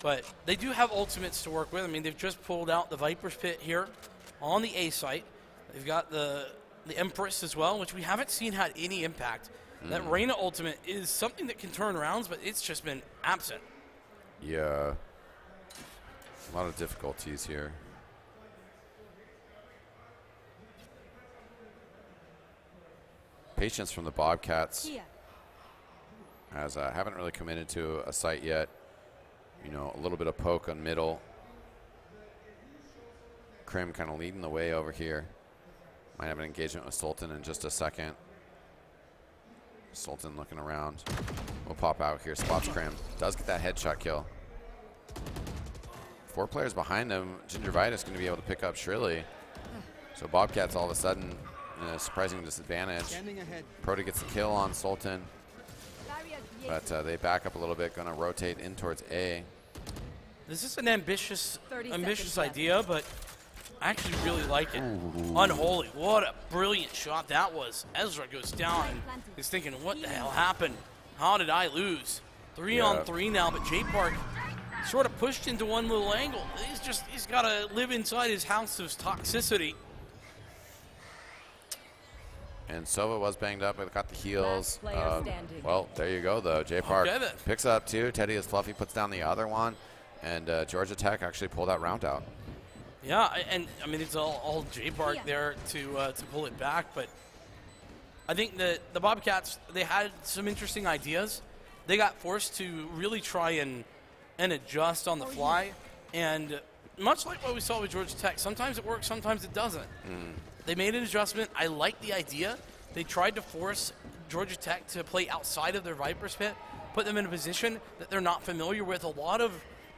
but they do have ultimates to work with. I mean they've just pulled out the Viper's Pit here on the A site. They've got the Empress as well, which we haven't seen had any impact. That Reyna ultimate is something that can turn rounds, but it's just been absent. Yeah. A lot of difficulties here. Patience from the Bobcats, Here. as haven't really committed to a site yet. A little bit of poke on middle. Krim kind of leading the way over here. Might have an engagement with Sultan in just a second. Sultan looking around. We'll pop out here. Spots Krim. Does get that headshot kill. 4 players behind him. Gingivitis going to be able to pick up Shrilly. So Bobcats all of a sudden in a surprising disadvantage. Proto gets the kill on Sultan. But they back up a little bit. Going to rotate in towards A. This is an ambitious 30 seconds idea, but I actually really like it. Unholy. What a brilliant shot that was. Ezra goes down and is thinking, what the hell happened? How did I lose? 3 on 3 now, but Jay Park sort of pushed into one little angle. He's got to live inside his house of toxicity. And Sova was banged up, but got the heals. Last player standing. Well, there you go, though. Jay Park Okay, then. picks up 2. Teddy is Fluffy, puts down the other one. And Georgia Tech actually pulled that round out. Yeah, and I mean, it's all Jay Park there to pull it back. But I think that the Bobcats, they had some interesting ideas. They got forced to really try and adjust on the fly. And much like what we saw with Georgia Tech, sometimes it works, sometimes it doesn't. They made an adjustment. I like the idea. They tried to force Georgia Tech to play outside of their Viper's Pit, put them in a position that they're not familiar with. A lot of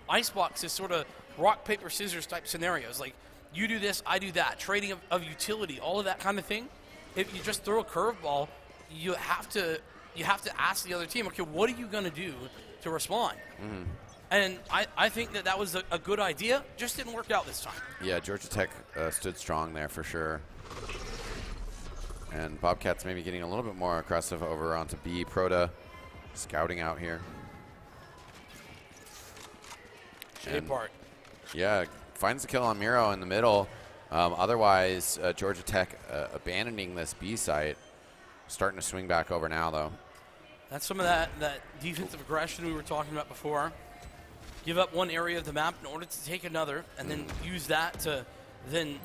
Icebox is sort of rock, paper, scissors type scenarios. Like, you do this, I do that. Trading of utility, all of that kind of thing. If you just throw a curveball, you have to ask the other team, okay, what are you going to do to respond? And I think that was a good idea. Just didn't work out this time. Yeah, Georgia Tech stood strong there for sure. And Bobcats maybe getting a little bit more aggressive over onto B. Proto scouting out here. Jay Park. Yeah, finds the kill on Miro in the middle. Otherwise, Georgia Tech abandoning this B site. Starting to swing back over now, though. That's some of that defensive aggression we were talking about before. Give up one area of the map in order to take another, and then use that to then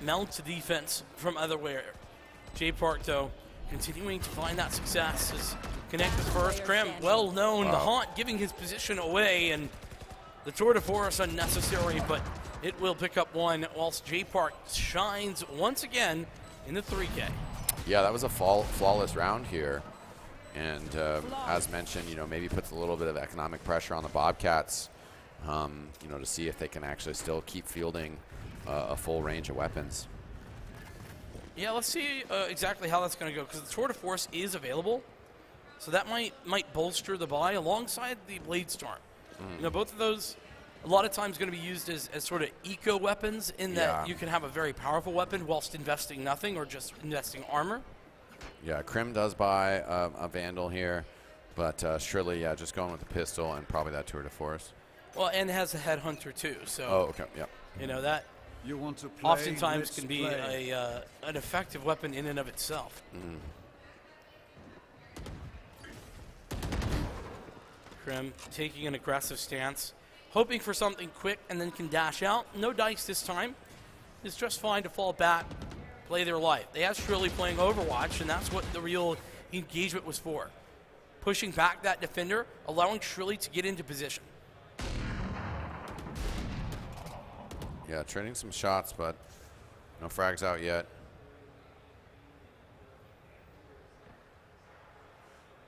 mount to defense from otherwhere. Jay Park, though, continuing to find that success as connect the first. Krim, well known, the haunt giving his position away, and the tour de force unnecessary, but it will pick up one, whilst J Park shines once again in the 3K. Yeah, that was a flawless round here. And as mentioned, maybe puts a little bit of economic pressure on the Bobcats, to see if they can actually still keep fielding a full range of weapons. Yeah, let's see exactly how that's going to go, because the tour de force is available, so that might bolster the buy alongside the Blade Storm. Both of those a lot of times going to be used as sort of eco weapons, in that you can have a very powerful weapon whilst investing nothing or just investing armor. Yeah, Krim does buy a Vandal here, but Shrilly, just going with the pistol and probably that tour de force. Well, and has a headhunter too, so okay, yep. That You want to play, oftentimes let's can be play. an effective weapon in and of itself. Krim taking an aggressive stance, hoping for something quick and then can dash out. No dice this time. It's just fine to fall back, play their life. They have Shrilly playing Overwatch, and that's what the real engagement was for. Pushing back that defender, allowing Shrilly to get into position. Yeah, trading some shots, but no frags out yet.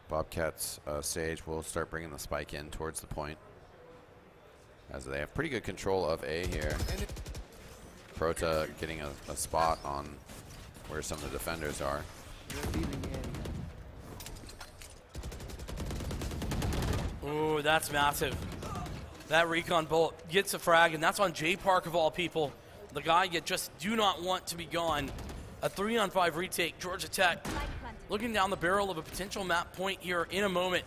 Bobcats Sage will start bringing the spike in towards the point, as they have pretty good control of A here. Prota getting a spot on where some of the defenders are. Ooh, that's massive. That recon bolt gets a frag, and that's on J Park of all people. The guy you just do not want to be gone. A 3-on-5 retake. Georgia Tech looking down the barrel of a potential map point here in a moment.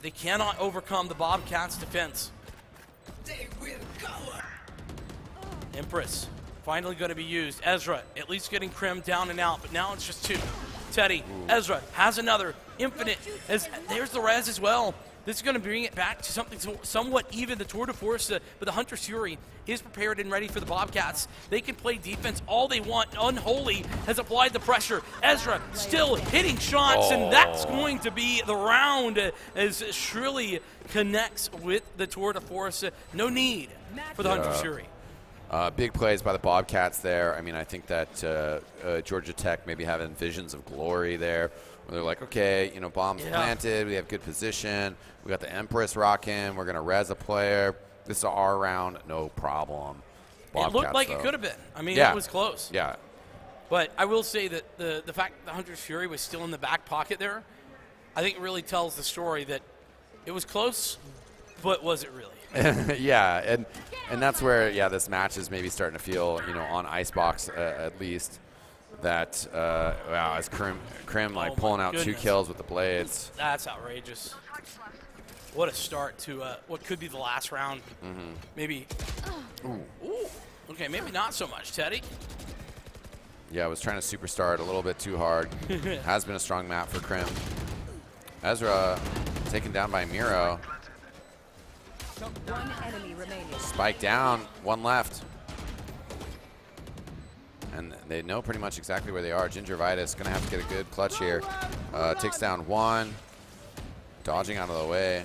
They cannot overcome the Bobcats' defense. Empress finally going to be used. Ezra at least getting Krim down and out, but now it's just two. Teddy, Ezra has another. Infinite, there's the res as well. This is going to bring it back to something somewhat even. The tour de force, but the Hunter's Fury is prepared and ready for the Bobcats. They can play defense all they want. Unholy has applied the pressure. Ezra still hitting shots, and that's going to be the round as Shrilly connects with the tour de force. No need for the Hunter's Fury. Big plays by the Bobcats there. I mean, I think that Georgia Tech maybe having visions of glory there, where they're like, okay, bombs planted, we have good position, we got the Empress rocking, we're going to res a player, this is our round, no problem. Bobcats, it looked like though, it could have been. I mean, it was close. Yeah. But I will say that the fact that the Hunter's Fury was still in the back pocket there, I think it really tells the story that it was close, but was it really? Yeah, and that's where, this match is maybe starting to feel, on Icebox at least, that, wow, as Krim like pulling out 2 kills with the blades. That's outrageous. What a start to what could be the last round. Maybe. Ooh. Okay, maybe not so much, Teddy. Yeah, I was trying to superstar it a little bit too hard. Has been a strong map for Krim. Ezra taken down by Miro. One enemy remaining. Spike down, 1 left. And they know pretty much exactly where they are. Gingervitis going to have to get a good clutch here. Takes down 1. Dodging out of the way.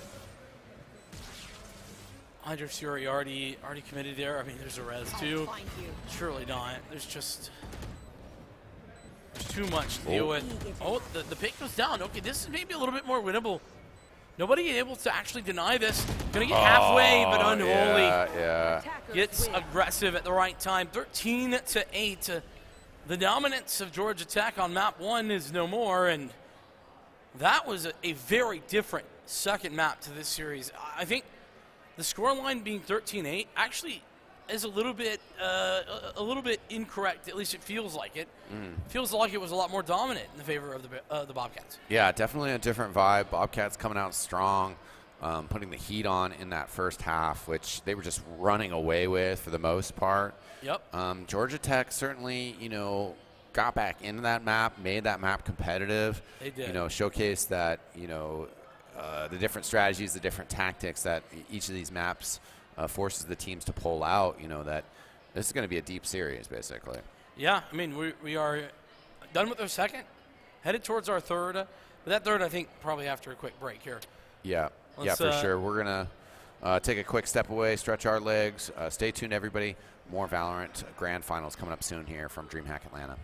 Hunter's Fury already committed there. I mean, there's a res too. Surely not. There's too much to deal with. Oh, the pick goes down. Okay, this is maybe a little bit more winnable. Nobody able to actually deny this. Gonna get halfway, but Unholy gets aggressive at the right time. 13-8. The dominance of Georgia Tech on map 1 is no more, and that was a very different second map to this series. I think the scoreline being 13-8 actually is a little bit incorrect. At least it feels like it. Feels like it was a lot more dominant in the favor of the Bobcats. Yeah, definitely a different vibe. Bobcats coming out strong, putting the heat on in that first half, which they were just running away with for the most part. Yep. Georgia Tech certainly, got back into that map, made that map competitive. They did. Showcased that, the different strategies, the different tactics that each of these maps forces the teams to pull out, that this is going to be a deep series, basically. Yeah, I mean, we are done with our second. headed towards our third. But that third, I think, probably after a quick break here. Yeah, Let's, for sure. We're going to take a quick step away, stretch our legs. Stay tuned, everybody. More Valorant Grand Finals coming up soon here from DreamHack Atlanta.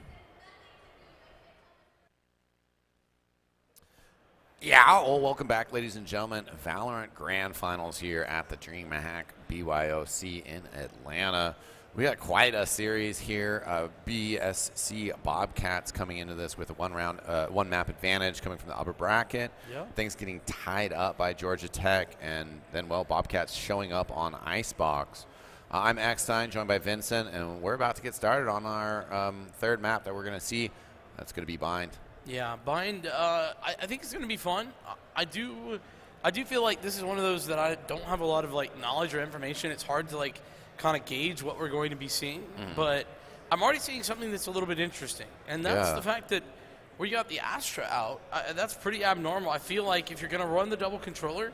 Yeah, well, welcome back, ladies and gentlemen. Valorant Grand Finals here at the DreamHack BYOC in Atlanta. We got quite a series here. BSC Bobcats coming into this with a one map advantage coming from the upper bracket. Yep. Things getting tied up by Georgia Tech, and then, well, Bobcats showing up on Icebox. I'm Eckstein, joined by Vincent, and we're about to get started on our third map that we're going to see. That's going to be Bind. Yeah, Bind, I think it's going to be fun. I do feel like this is one of those that I don't have a lot of, like, knowledge or information. It's hard to, like, kind of gauge what we're going to be seeing. But I'm already seeing something that's a little bit interesting, and that's the fact that we got the Astra out. That's pretty abnormal. I feel like if you're going to run the double controller,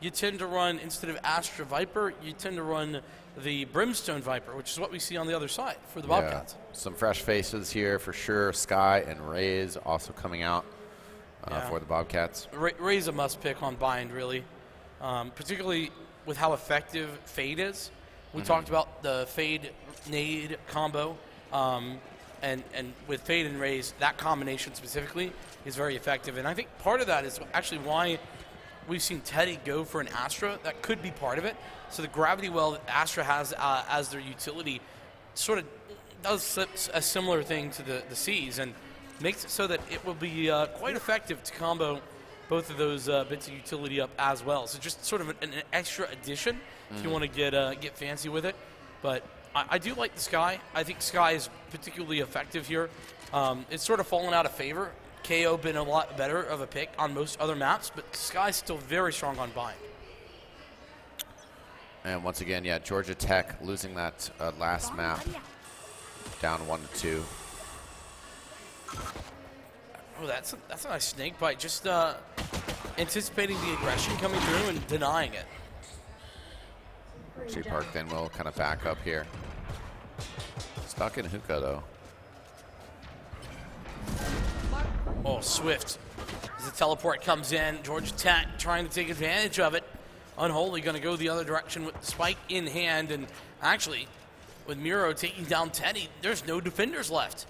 you tend to run, instead of Astra Viper, you tend to run the Brimstone Viper, which is what we see on the other side for the Bobcats. Some fresh faces here for sure. Sky and Raze also coming out for the Bobcats. Ray's a must pick on Bind, really, particularly with how effective Fade is. We talked about the Fade nade combo, and with Fade and Raze, that combination specifically is very effective. And I think part of that is actually why we've seen Teddy go for an Astra. That could be part of it. So the gravity well that Astra has as their utility sort of does a similar thing to the C's and makes it so that it will be quite effective to combo both of those bits of utility up as well. So just sort of an extra addition if you want to get fancy with it. But I do like the Sky. I think Sky is particularly effective here. It's sort of fallen out of favor. KO been a lot better of a pick on most other maps, but Sky's still very strong on Bind. And once again, Georgia Tech losing that last map, down 1-2. Oh, that's a nice snake bite. Just anticipating the aggression coming through and denying it. J Park then will kind of back up here. Stuck in hookah though. Oh, Swift. As the teleport comes in, Georgia Tech trying to take advantage of it. Unholy going to go the other direction with the spike in hand. And actually, with Miro taking down Teddy, there's no defenders left.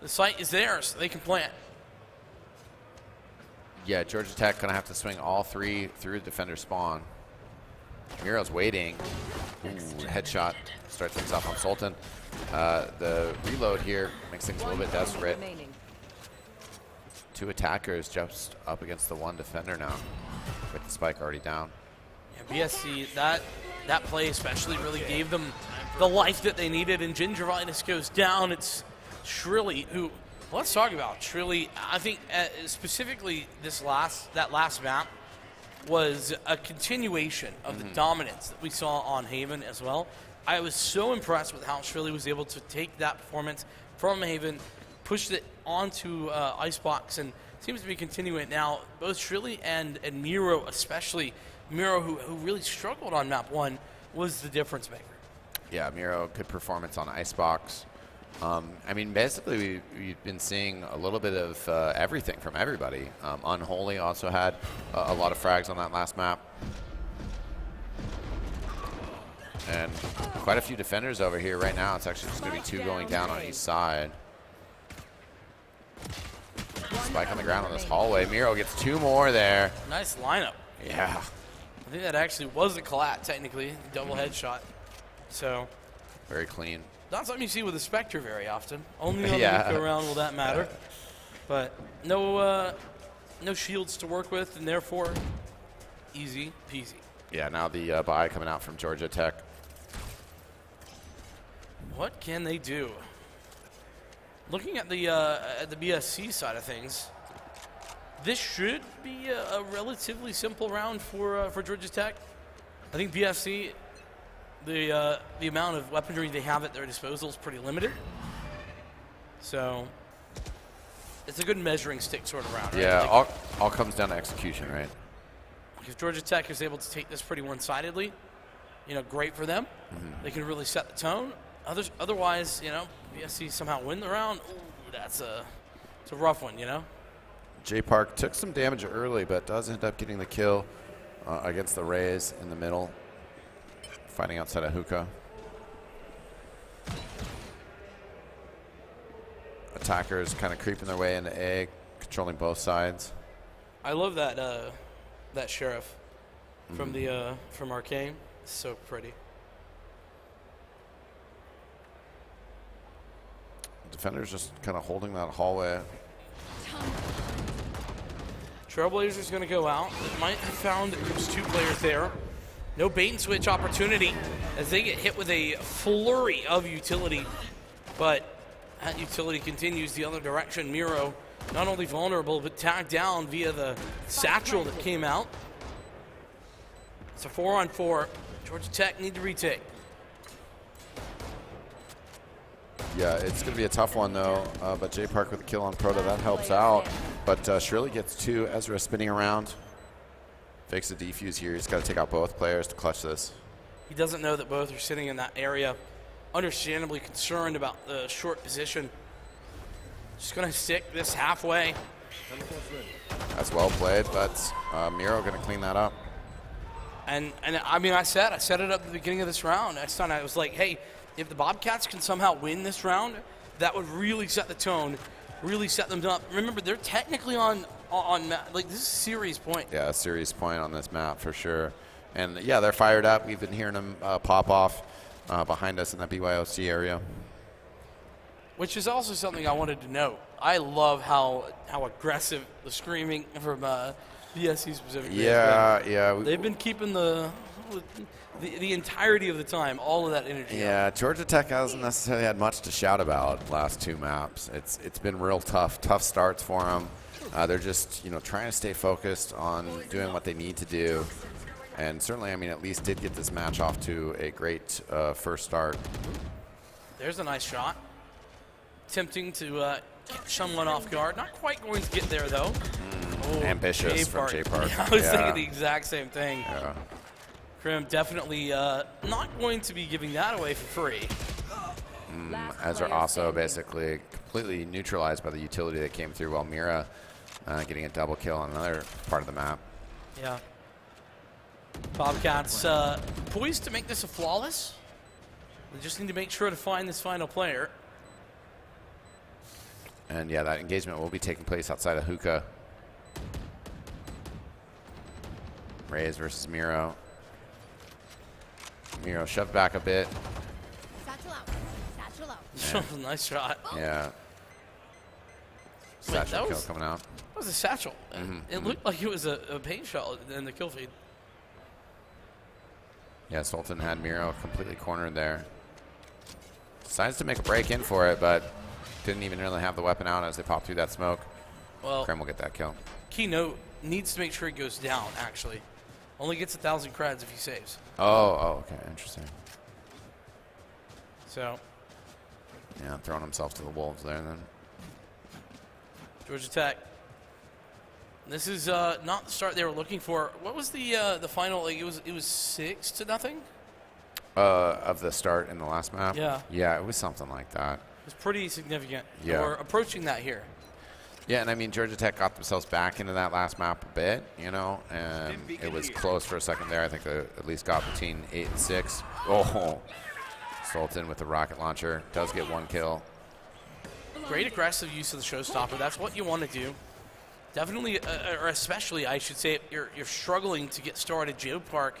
The site is theirs. So they can plant. Yeah, Georgia Tech going to have to swing all three through the defender spawn. Miro's waiting. Ooh, headshot starts things off on Sultan. The reload here makes things a little bit desperate. Two attackers just up against the one defender now, with the spike already down. Yeah, BSC, that play especially really gave them the life that they needed, and Gingivitis goes down. It's Shrilly who, let's talk about Shrilly. I think specifically that last map was a continuation of the dominance that we saw on Haven as well. I was so impressed with how Shrilly was able to take that performance from Haven, pushed it onto Icebox, and seems to be continuing it now. Both Shrilly and Miro, especially Miro, who really struggled on map 1, was the difference maker. Yeah, Miro, good performance on Icebox. I mean, basically, we've been seeing a little bit of everything from everybody. Unholy also had a lot of frags on that last map. And quite a few defenders over here right now. It's actually just going to be two going down on each side. Spike on the ground on this hallway. Miro gets two more there. Nice lineup. Yeah. I think that actually was a collat, technically. Double headshot. So, very clean. Not something you see with a Spectre very often. Only on the go around will that matter. But no shields to work with, and therefore, easy peasy. Yeah, now the buy coming out from Georgia Tech. What can they do? Looking at the BSC side of things, this should be a relatively simple round for Georgia Tech. I think BSC, the amount of weaponry they have at their disposal is pretty limited. So it's a good measuring stick sort of round. Right? Yeah, like, all comes down to execution, right? If Georgia Tech is able to take this pretty one-sidedly, great for them. They can really set the tone. Otherwise, BSC somehow win the round. Ooh, it's a rough one, J Park took some damage early, but does end up getting the kill against the Rays in the middle, fighting outside of hookah. Attackers kind of creeping their way into A, controlling both sides. I love that that sheriff from the from Arcane. It's so pretty. Defenders just kind of holding that hallway. Trailblazers going to go out. They might have found there's 2 players there. No bait and switch opportunity as they get hit with a flurry of utility. But that utility continues the other direction. Miro not only vulnerable, but tagged down via the satchel that came out. It's a 4-on-4. Georgia Tech need to retake. Yeah, it's going to be a tough one, though. But J Park with a kill on Proto, that helps out. But Shirley gets 2. Ezra spinning around. Fakes a defuse here. He's got to take out both players to clutch this. He doesn't know that both are sitting in that area. Understandably concerned about the short position. Just going to stick this halfway. That's well played, but Miro going to clean that up. And I mean, I said it up at the beginning of this round. I was like, hey, if the Bobcats can somehow win this round, that would really set the tone, really set them up. Remember, they're technically on like, this is series point. Yeah, a series point on this map for sure. And yeah, they're fired up. We've been hearing them pop off behind us in that BYOC area. Which is also something I wanted to note. I love how aggressive the screaming from BSC specifically. Yeah. They've been keeping the entirety of the time, all of that energy. Yeah, Georgia Tech hasn't necessarily had much to shout about last 2 maps. It's been real tough starts for them. They're just trying to stay focused on doing what they need to do, and certainly, I mean, at least did get this match off to a great first start. There's a nice shot, tempting to catch someone off guard. Not quite going to get there though. Oh, ambitious from J Park. Yeah, I was thinking the exact same thing. Yeah. Krim definitely not going to be giving that away for free. Ezra also basically completely neutralized by the utility that came through, while Mira getting a double kill on another part of the map. Yeah. Bobcats poised to make this a flawless. They just need to make sure to find this final player. And yeah, that engagement will be taking place outside of hookah. Rays versus Miro. Miro shoved back a bit. Satchel out. Satchel out. Nice shot. Yeah. Wait, Satchel kill coming out. That was a satchel. It looked like it was a paint shot in the kill feed. Yeah, Sultan had Miro completely cornered there. Decides to make a break in for it, but didn't even really have the weapon out as they pop through that smoke. Well, Krim will get that kill. Keynote needs to make sure it goes down, actually. Only gets 1,000 creds if he saves. Oh, okay, interesting. So, yeah, throwing himself to the wolves there then. Georgia Tech. This is not the start they were looking for. What was the final? Like, it was 6-0. Of the start in the last map. Yeah. Yeah, it was something like that. It was pretty significant. Yeah. We're approaching that here. Yeah, and I mean, Georgia Tech got themselves back into that last map a bit, and it was close for a second there. I think they at least got between 8 and 6. Oh, Sultan with the rocket launcher does get 1 kill. Great aggressive use of the showstopper. That's what you want to do. Definitely, or especially, I should say, you're struggling to get started. J Park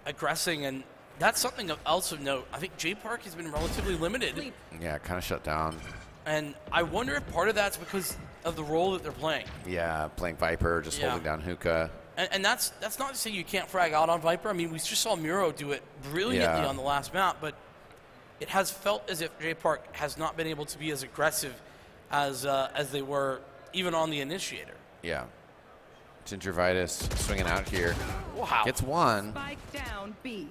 aggressing, and that's something else of note. I think J Park has been relatively limited. Yeah, kind of shut down. And I wonder if part of that's because of the role that they're playing. Yeah, playing Viper, just holding down hookah. And that's not to say you can't frag out on Viper. I mean, we just saw Miro do it brilliantly on the last map, but it has felt as if J Park has not been able to be as aggressive as they were even on the initiator. Yeah. Gingivitis swinging out here. Wow. Gets 1. Spike down B.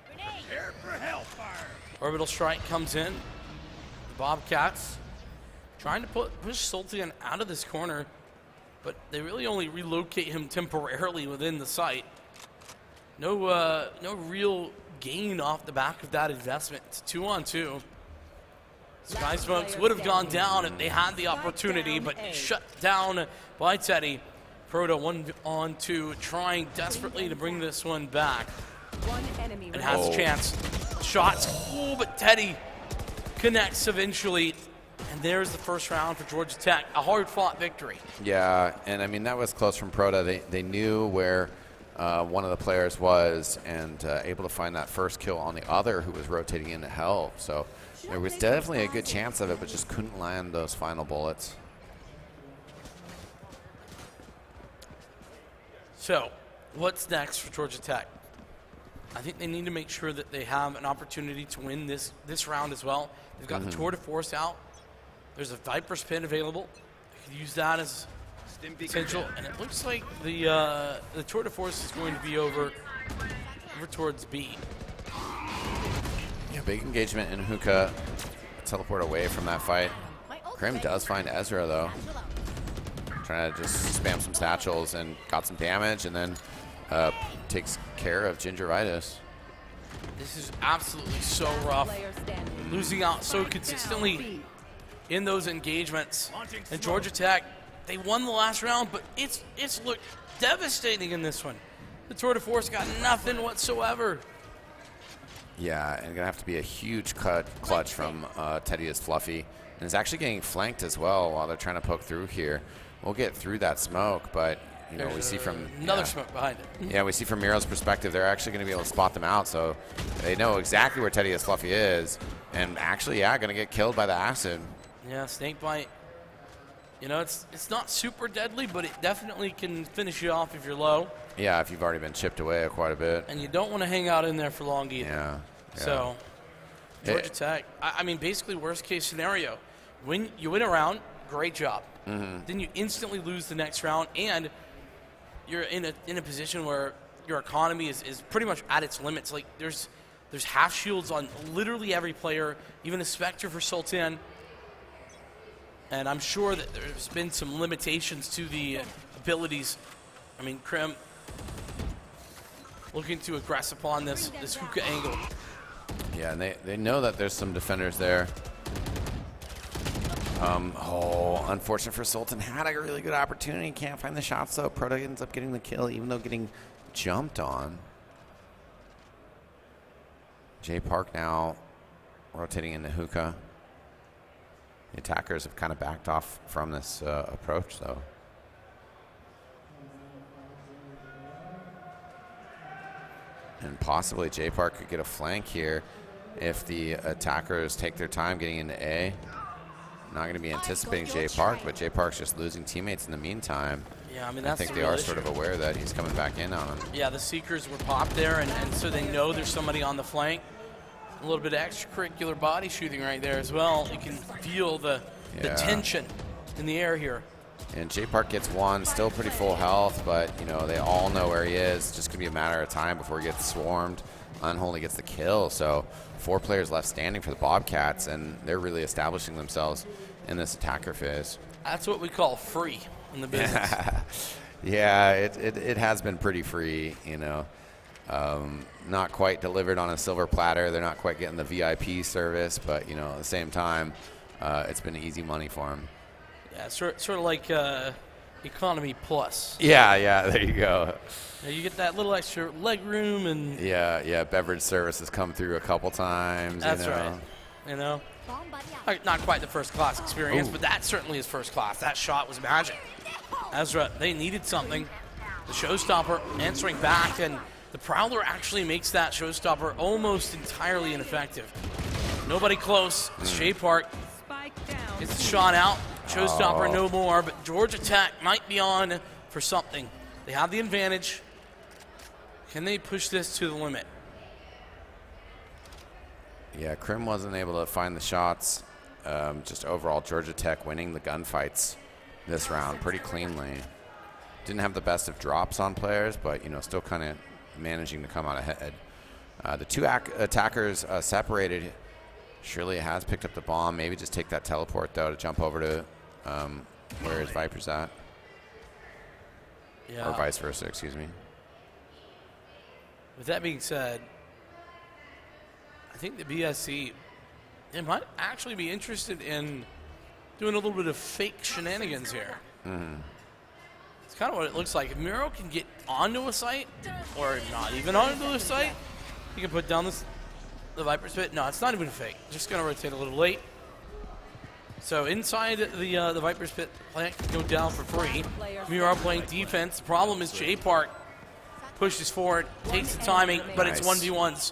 Prepare for hellfire. Orbital strike comes in. The Bobcats trying to push Sultan out of this corner, but they really only relocate him temporarily within the site. No real gain off the back of that investment. It's 2-on-2. Sky Smokes would have gone down if they had the opportunity, but shut down by Teddy. Proto 1-on-2, trying desperately to bring this one back. One enemy And has a chance. Shots. Oh, but Teddy connects eventually. And there's the first round for Georgia Tech. A hard-fought victory. Yeah, and I mean, that was close from Proto. They knew where one of the players was and able to find that first kill on the other who was rotating into hell. So there was definitely a good chance of it, but just couldn't land those final bullets. So, what's next for Georgia Tech? I think they need to make sure that they have an opportunity to win this round as well. They've got the Tour de Force out. There's a Viper's pin available. They could use that as potential. And it looks like the Tour de Force is going to be over towards B. Yeah, big engagement in Hookah. Teleport away from that fight. Krim does find Ezra, though. Trying to just spam some satchels and got some damage, and then takes care of Gingeritis. This is absolutely so rough. Losing out so consistently in those engagements. And Georgia Tech, they won the last round, but it's looked devastating in this one. The Tour de Force got nothing whatsoever. Yeah, and gonna have to be a huge clutch from Teddy as Fluffy. And is actually getting flanked as well while they're trying to poke through here. We'll get through that smoke, but you know, we see from another smoke behind it. Yeah, we see from Miro's perspective, they're actually going to be able to spot them out, so they know exactly where Teddy as Fluffy is, and actually, yeah, going to get killed by the acid. Yeah, snake bite. You know, it's not super deadly, but it definitely can finish you off if you're low. Yeah, if you've already been chipped away quite a bit. And you don't want to hang out in there for long either. Yeah. So, Georgia Tech, I mean, basically worst case scenario. When you win a round, great job. Then you instantly lose the next round, and you're in a position where your economy is pretty much at its limits. Like there's half shields on literally every player, even a Spectre for Sultan. And I'm sure that there's been some limitations to the abilities. I mean, Krim looking to aggress upon this hookah angle. Yeah, and they know that there's some defenders there. Unfortunate for Sultan. Had a really good opportunity. Can't find the shots, though. Proto ends up getting the kill, even though getting jumped on. J Park now rotating into Hookah. The attackers have kind of backed off from this approach, though. And possibly J Park could get a flank here if the attackers take their time getting into A. Not going to be anticipating J Park, but J Park's just losing teammates in the meantime. Yeah, I mean, I that's think the they are real sort issue. of aware that he's coming back in on them. Yeah, the Seekers were popped there, and so they know there's somebody on the flank. A little bit of extracurricular body shooting right there as well. You can feel the tension in the air here. And J Park gets one, still pretty full health, but you know they all know where he is. It's just gonna be a matter of time before he gets swarmed. Unholy gets the kill, so 4 players left standing for the Bobcats, and they're really establishing themselves in this attacker phase. That's what we call free in the business. Yeah, it has been pretty free, you know. Not quite delivered on a silver platter. They're not quite getting the VIP service, but you know, at the same time, it's been easy money for them. Yeah, sort of like Economy Plus. Yeah, there you go. You get that little extra leg room and Yeah, beverage services come through a couple times. that's you know. right. You know, Bomb buddy out. not quite the first class experience, Ooh. but that certainly is first class. That shot was magic. Ezra, they needed something. The showstopper answering back, and the Prowler actually makes that showstopper almost entirely ineffective. Nobody close. It's J Park. Spike down. Gets the shot out. Showstopper no more, but Georgia Tech might be on for something. They have the advantage. Can they push this to the limit? Yeah, Krim wasn't able to find the shots. Just overall, Georgia Tech winning the gunfights this round pretty cleanly. Didn't have the best of drops on players, but you know, still kind of managing to come out ahead. The 2 attackers separated. Surely has picked up the bomb. Maybe just take that teleport though to jump over to where his Viper's at, Yeah. or vice versa. Excuse me. With that being said, I think the BSC they might actually be interested in doing a little bit of fake shenanigans here. It's kind of what it looks like. If Miro can get onto a site, or not even onto a site, he can put down the Viper's Pit. No, it's not even fake. Just going to rotate a little late. So inside the Viper's Pit, plant can go down for free. Miro playing defense. The problem is J Park pushes forward, takes the timing, but it's 1v1s.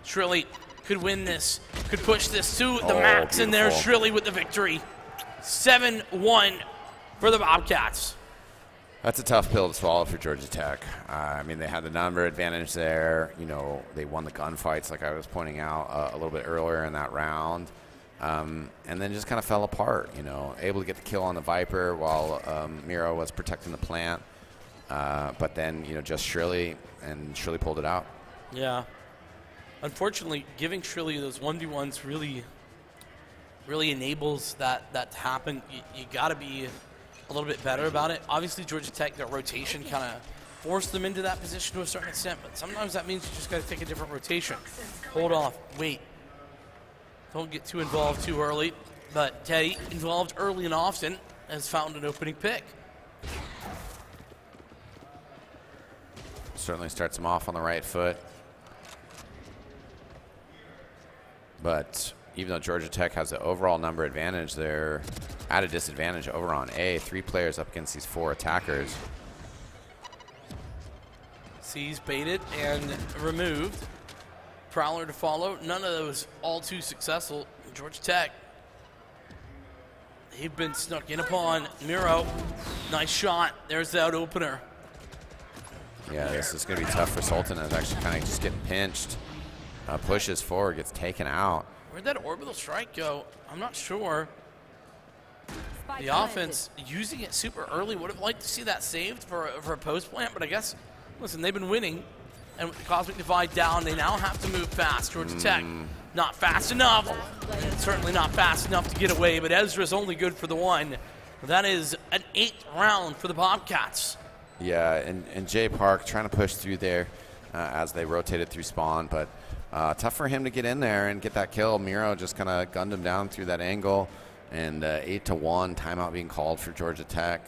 Shrilly could win this, could push this to the max, and there's Shrilly with the victory. 7-1 for the Bobcats. That's a tough pill to swallow for Georgia Tech. I mean, they had the number advantage there. You know, they won the gunfights, like I was pointing out a little bit earlier in that round. And then just kind of fell apart, you know, able to get the kill on the Viper while Miro was protecting the plant. But then, you know, just Shrilly, and Shrilly pulled it out. Yeah. Unfortunately, giving Shrilly those 1v1s really enables that to happen. You got to be a little bit better about it. Obviously, Georgia Tech, their rotation kind of forced them into that position to a certain extent, but sometimes that means you just got to take a different rotation. Hold off, wait. Don't get too involved too early. But Teddy, involved early and often, has found an opening pick. Certainly starts him off on the right foot. But even though Georgia Tech has the overall number advantage, they're at a disadvantage over on A. 3 players up against these 4 attackers. Sees baited and removed. Prowler to follow. None of those all too successful. Georgia Tech, they've been snuck in upon. Miro, nice shot. There's that opener. Yeah, this is going to be tough for Sultan. Is actually kind of just getting pinched. Pushes forward, gets taken out. Where'd that orbital strike go? I'm not sure. The offense using it super early. Would have liked to see that saved for a post plant, but I guess, listen, they've been winning. And with the Cosmic Divide down, they now have to move fast. Georgia Tech, not fast enough. And certainly not fast enough to get away, but Ezra's only good for the 1. That is an 8th round for the Bobcats. Yeah, and Jay Park trying to push through there as they rotated through spawn, but tough for him to get in there and get that kill. Miro just kind of gunned him down through that angle, and 8-1 timeout being called for Georgia Tech.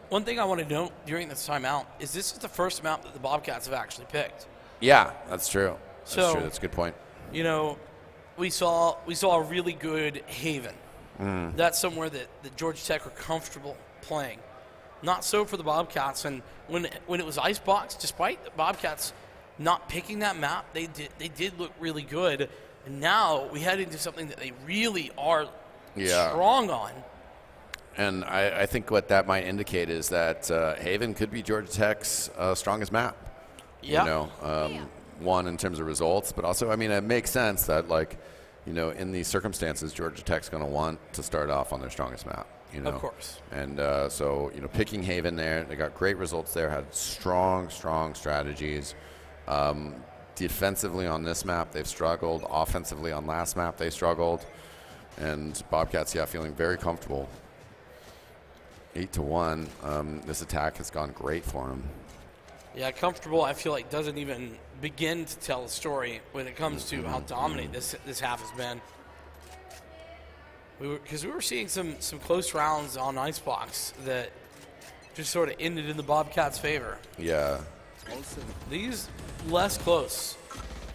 One thing I want to note during this timeout is this is the first map that the Bobcats have actually picked. Yeah, that's true. So, That's a good point. You know, we saw a really good Haven. That's somewhere that Georgia Tech are comfortable playing. Not so for the Bobcats. And when it was Icebox, despite the Bobcats not picking that map, they did look really good. And now we head into something that they really are strong on. And I think what that might indicate is that Haven could be Georgia Tech's strongest map. Yeah. You know, one in terms of results, but also, I mean, it makes sense that, like, you know, in these circumstances, Georgia Tech's going to want to start off on their strongest map. You know? Of course. And so, you know, picking Haven there, they got great results there, had strong strategies. Defensively on this map, they've struggled. Offensively on last map, they struggled. And Bobcats, feeling very comfortable. 8-1. This attack has gone great for them. Yeah, comfortable, I feel like, doesn't even begin to tell a story when it comes to how dominant this half has been. Because we were seeing some close rounds on Icebox that just sort of ended in the Bobcats' favor. Yeah. These less close.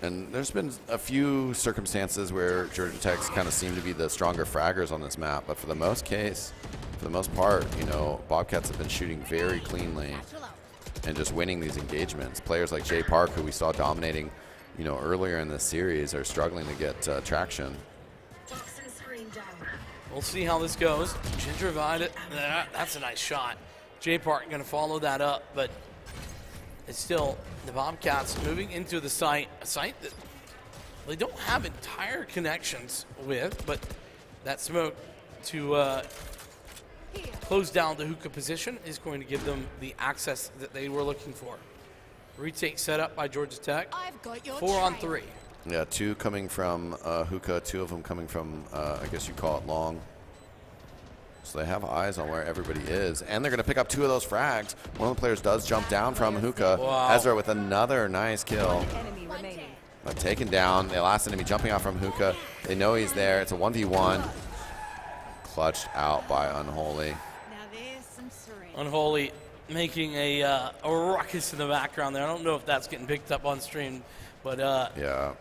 And there's been a few circumstances where Georgia Tech's kind of seemed to be the stronger fraggers on this map, but for the most part, you know, Bobcats have been shooting very cleanly and just winning these engagements. Players like Jay Park, who we saw dominating, you know, earlier in this series, are struggling to get traction. We'll see how this goes. Ginger Vide, that's a nice shot. Jay Park going to follow that up, but it's still the Bobcats moving into the site, a site that they don't have entire connections with, but that smoke to close down the hookah position is going to give them the access that they were looking for. Retake set up by Georgia Tech. I've got your 4 on 3. Yeah, 2 coming from hookah, 2 of them coming from, I guess you call it long. So they have eyes on where everybody is. And they're going to pick up 2 of those frags. One of the players does jump down from hookah. Wow. Ezra with another nice kill. Enemy remaining. But taken down. The last enemy jumping out from Hookah. They know he's there. It's a 1v1. Clutched out by Unholy. Now there's some syringe. Unholy making a ruckus in the background there. I don't know if that's getting picked up on stream, but Yeah.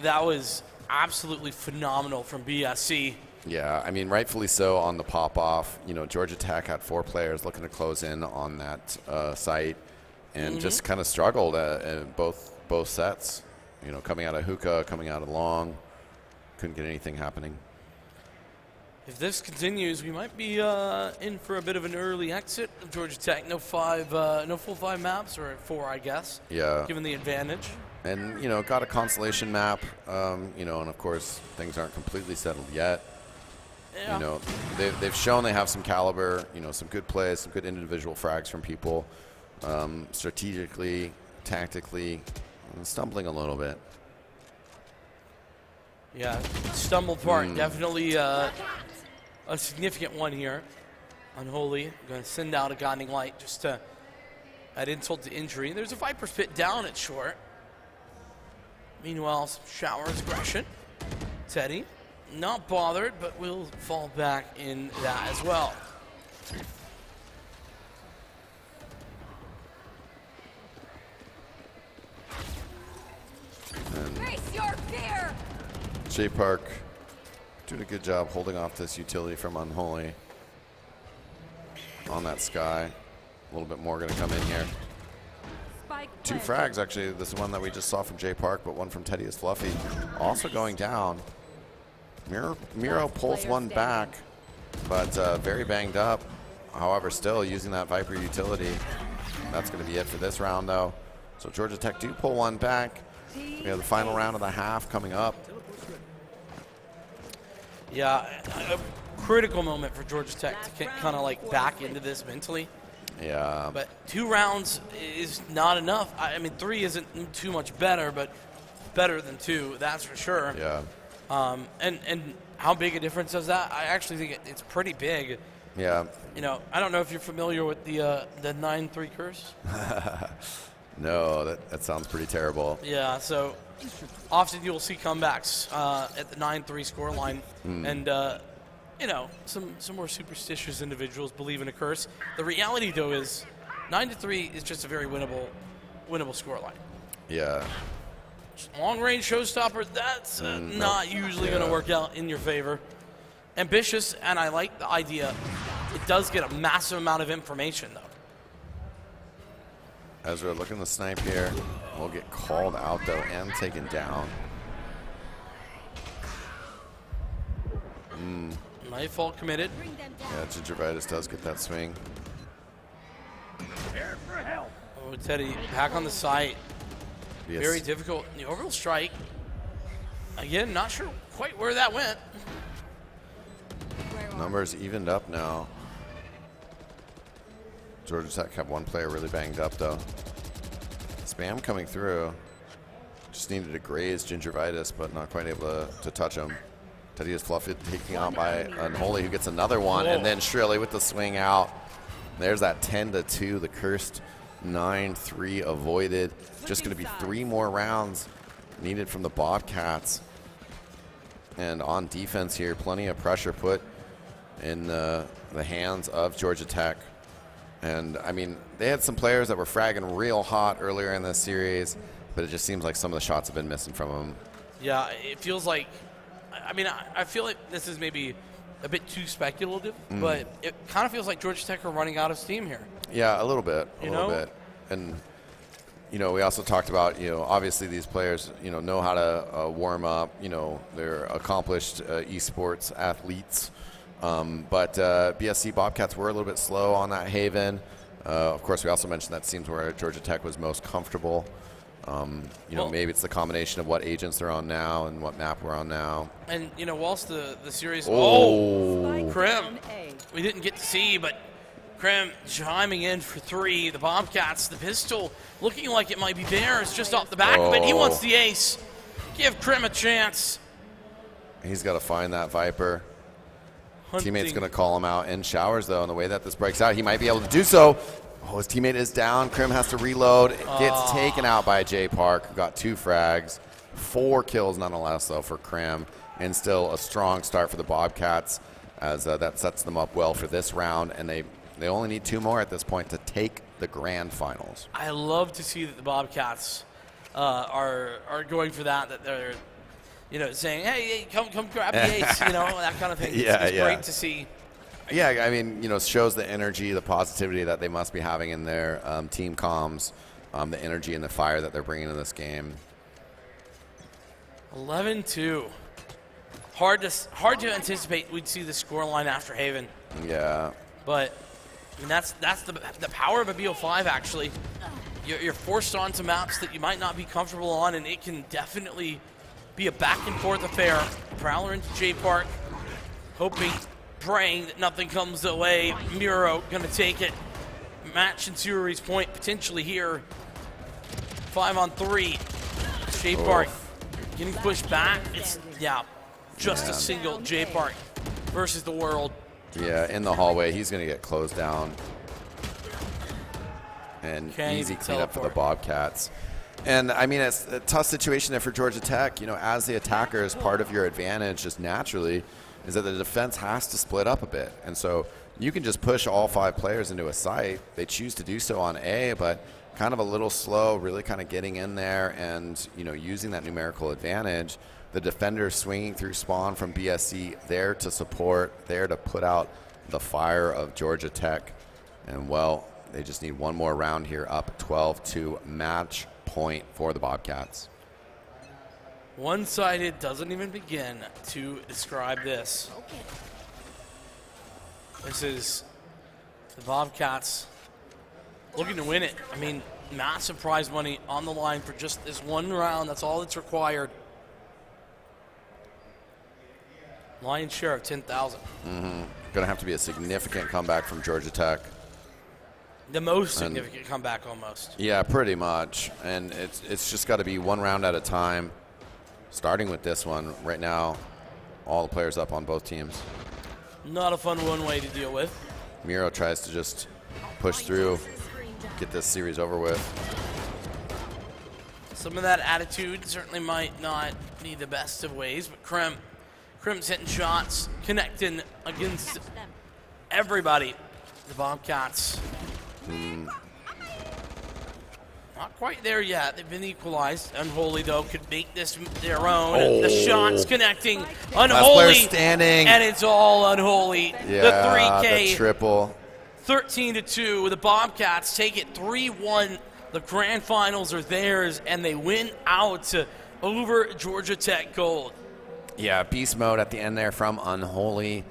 that was absolutely phenomenal from BSC. Yeah, I mean, rightfully so on the pop-off. You know, Georgia Tech had 4 players looking to close in on that site and just kind of struggled at both sets. You know, coming out of Hookah, coming out of Long. Couldn't get anything happening. If this continues, we might be in for a bit of an early exit of Georgia Tech. No full 5 maps, or 4, I guess. Yeah. Given the advantage. And, you know, got a constellation map, you know, and of course things aren't completely settled yet. Yeah. You know, they've shown they have some caliber, you know, some good plays, some good individual frags from people. Strategically, tactically, stumbling a little bit. Yeah, stumble part, definitely a significant one here. Unholy, going to send out a guiding light just to add insult to injury. There's a Viper's Pit down at short. Meanwhile, some Showers aggression. Teddy, not bothered, but will fall back in that as well. Face your fear. J Park doing a good job holding off this utility from Unholy. On that Sky. A little bit more going to come in here. Spike 2 planted. frags, actually. This is one that we just saw from J Park, but one from Teddy is Fluffy. Also going down. Miro pulls one back, but very banged up. However, still using that Viper utility. That's going to be it for this round, though. So Georgia Tech do pull one back. We have the final round of the half coming up. Yeah, a critical moment for Georgia Tech to kind of like back into this mentally. Yeah. But 2 rounds is not enough. I mean, 3 isn't too much better, but better than 2, that's for sure. Yeah. And how big a difference is that? I actually think it's pretty big. Yeah. You know, I don't know if you're familiar with the 9-3 curse. No, that sounds pretty terrible. Yeah, so often you'll see comebacks at the 9-3 score line, and you know, some more superstitious individuals believe in a curse. The reality, though, is 9-3 is just a very winnable score line. Yeah. Long-range showstopper, that's not usually going to work out in your favor. Ambitious, and I like the idea. It does get a massive amount of information, though. Ezra looking to snipe here. Will get called out, though, and taken down. Nightfall committed. Bring them down. Yeah, Gingivitis does get that swing. Oh, Teddy, back on the site. Yes. Very difficult. The orbital strike. Again, not sure quite where that went. Numbers evened up now. Georgia Tech have one player really banged up, though. Spam coming through. Just needed to graze Gingivitis, but not quite able to touch him. Teddy is Fluffy taking out by Unholy, who gets another one, and then Shrilly with the swing out. There's that 10-2, the cursed 9-3 avoided. Just going to be 3 more rounds needed from the Bobcats. And on defense here, plenty of pressure put in the hands of Georgia Tech. And, I mean, they had some players that were fragging real hot earlier in this series, but it just seems like some of the shots have been missing from them. Yeah, it feels like, I mean, I feel like this is maybe a bit too speculative, but it kind of feels like Georgia Tech are running out of steam here. Yeah, a little bit. You A little know? bit. And, you know, we also talked about, you know, obviously these players, you know how to warm up. You know, they're accomplished esports athletes. But BSC Bobcats were a little bit slow on that Haven. Of course, we also mentioned that seems where Georgia Tech was most comfortable. You know, maybe it's the combination of what agents they're on now and what map we're on now. And, you know, whilst the series... Oh. Krim. Down A. We didn't get to see, but Krim chiming in for 3. The Bobcats, the pistol, looking like it might be theirs just off the back of it. He wants the ace. Give Krim a chance. He's got to find that Viper. Hunting. Teammate's going to call him out in Showers, though, and the way that this breaks out, he might be able to do so. Oh, his teammate is down. Krim has to reload. Gets taken out by J Park, who got 2 frags. 4 kills nonetheless, though, for Crim, and still a strong start for the Bobcats, as that sets them up well for this round, and they only need 2 more at this point to take the grand finals. I love to see that the Bobcats are going for that they're, saying, hey, come grab the ace, that kind of thing. It's great to see. Yeah, I mean, shows the energy, the positivity that they must be having in their team comms, the energy and the fire that they're bringing to this game. 11-2. Hard to anticipate we'd see the scoreline after Haven. Yeah. But I mean, that's the power of a BO5, actually. You're forced onto maps that you might not be comfortable on, and it can definitely be a back-and-forth affair. Prowler into J Park, hoping, praying that nothing comes their way. Miro going to take it. Match in Suri's point potentially here. 5-on-3. J Park getting pushed back. It's, just a single J Park versus the world. Yeah, in the hallway, he's going to get closed down. And easy cleanup for the Bobcats. And, I mean, it's a tough situation there for Georgia Tech. As the attackers, part of your advantage just naturally is that the defense has to split up a bit. And so you can just push all 5 players into a site. They choose to do so on A, but kind of a little slow, really kind of getting in there and, using that numerical advantage. The defender swinging through spawn from BSC, there to support, there to put out the fire of Georgia Tech. And, well, they just need one more round here, up 12-2, match point for the Bobcats. One-sided doesn't even begin to describe this. This is the Bobcats looking to win it. I mean, massive prize money on the line for just this one round. That's all that's required. Lion's share of 10,000. Going to have to be a significant comeback from Georgia Tech. The most significant comeback, almost. Yeah, pretty much. And it's just got to be one round at a time. Starting with this one right now, all the players up on both teams. Not a fun one way to deal with. Miro tries to just push through, get this series over with. Some of that attitude certainly might not be the best of ways, but Crim's hitting shots, connecting against everybody. The Bobcats. Not quite there yet. They've been equalized. Unholy, though, could make this their own. The shots connecting. Unholy. Standing. And it's all Unholy. Yeah, the 3K. The triple. 13-2. The Bobcats take it 3-1. The grand finals are theirs, and they win out over Georgia Tech Gold. Yeah, beast mode at the end there from Unholy.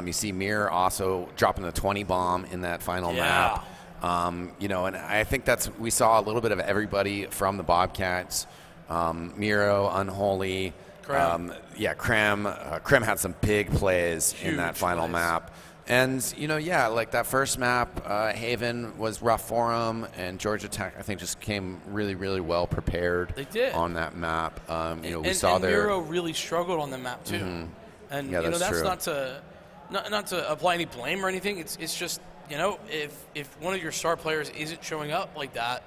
You see Mir also dropping the 20 bomb in that final map. And I think we saw a little bit of everybody from the Bobcats. Miro, Unholy, Krem. Krem had some big plays in that final plays. map. And, like that first map, Haven was rough for them, and Georgia Tech, I think, just came really, really well prepared They did. on that map. We and saw their... Miro really struggled on the map, too. And, that's true. not to apply any blame or anything. It's just, if one of your star players isn't showing up like that,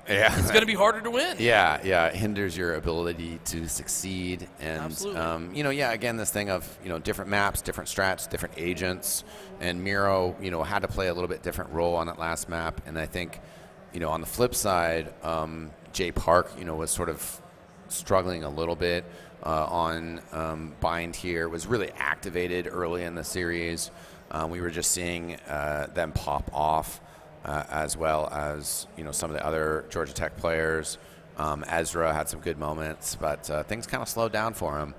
it's going to be harder to win. Yeah, it hinders your ability to succeed. And, Absolutely. Again, this thing of, different maps, different strats, different agents. And Miro, had to play a little bit different role on that last map. And I think, on the flip side, Jay Park, was sort of struggling a little bit on Bind here. Was really activated early in the series. We were just seeing them pop off. As well as some of the other Georgia Tech players. Ezra had some good moments, but things kind of slowed down for him.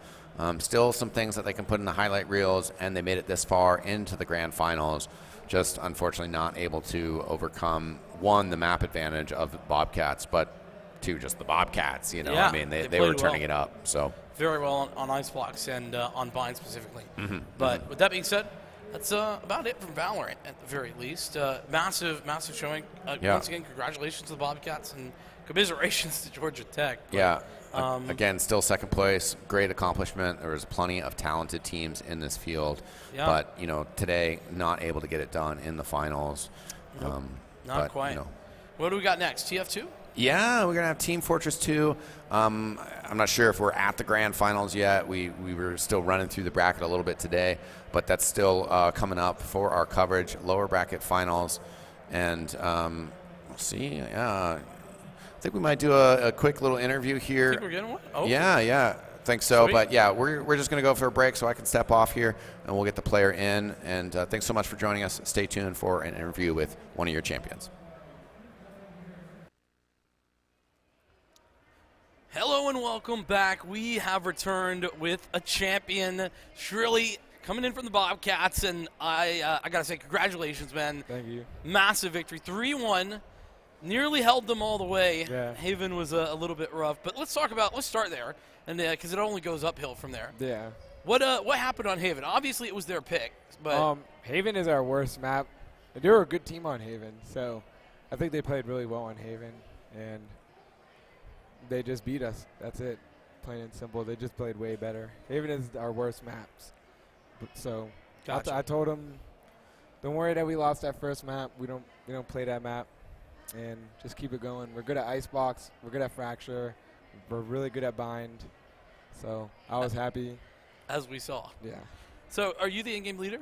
Still some things that they can put in the highlight reels, and they made it this far into the grand finals. Just unfortunately not able to overcome, one, the map advantage of the Bobcats, but two, just the Bobcats. They were turning it up. So very well on ice blocks and on Bind specifically. But with that being said, that's about it from Valorant, at the very least. Massive showing. Once again, congratulations to the Bobcats and commiserations to Georgia Tech. Again, still second place. Great accomplishment. There was plenty of talented teams in this field. But, today, not able to get it done in the finals. Not quite. What do we got next? TF2? Yeah, we're going to have Team Fortress 2. I'm not sure if we're at the grand finals yet. We were still running through the bracket a little bit today, but that's still coming up for our coverage. Lower bracket finals. And we'll see. I think we might do a quick little interview here. Think we're getting one? Oh. Yeah. Think so. Sweet. But, yeah, we're just going to go for a break so I can step off here, and we'll get the player in. And thanks so much for joining us. Stay tuned for an interview with one of your champions. Hello and welcome back. We have returned with a champion, Shrilly, coming in from the Bobcats, and I gotta say congratulations, man. Thank you. Massive victory, 3-1. Nearly held them all the way. Yeah. Haven was a little bit rough, but let's start there, and because it only goes uphill from there. Yeah. What happened on Haven? Obviously, it was their pick, but Haven is our worst map. They were a good team on Haven, so I think they played really well on Haven, and they just beat us. That's it. Plain and simple. They just played way better. Haven is our worst maps. So Gotcha. I told them, don't worry that we lost that first map. We don't play that map, and just keep it going. We're good at Icebox. We're good at Fracture. We're really good at Bind. So I was happy. as we saw. Yeah. So, are you the in-game leader?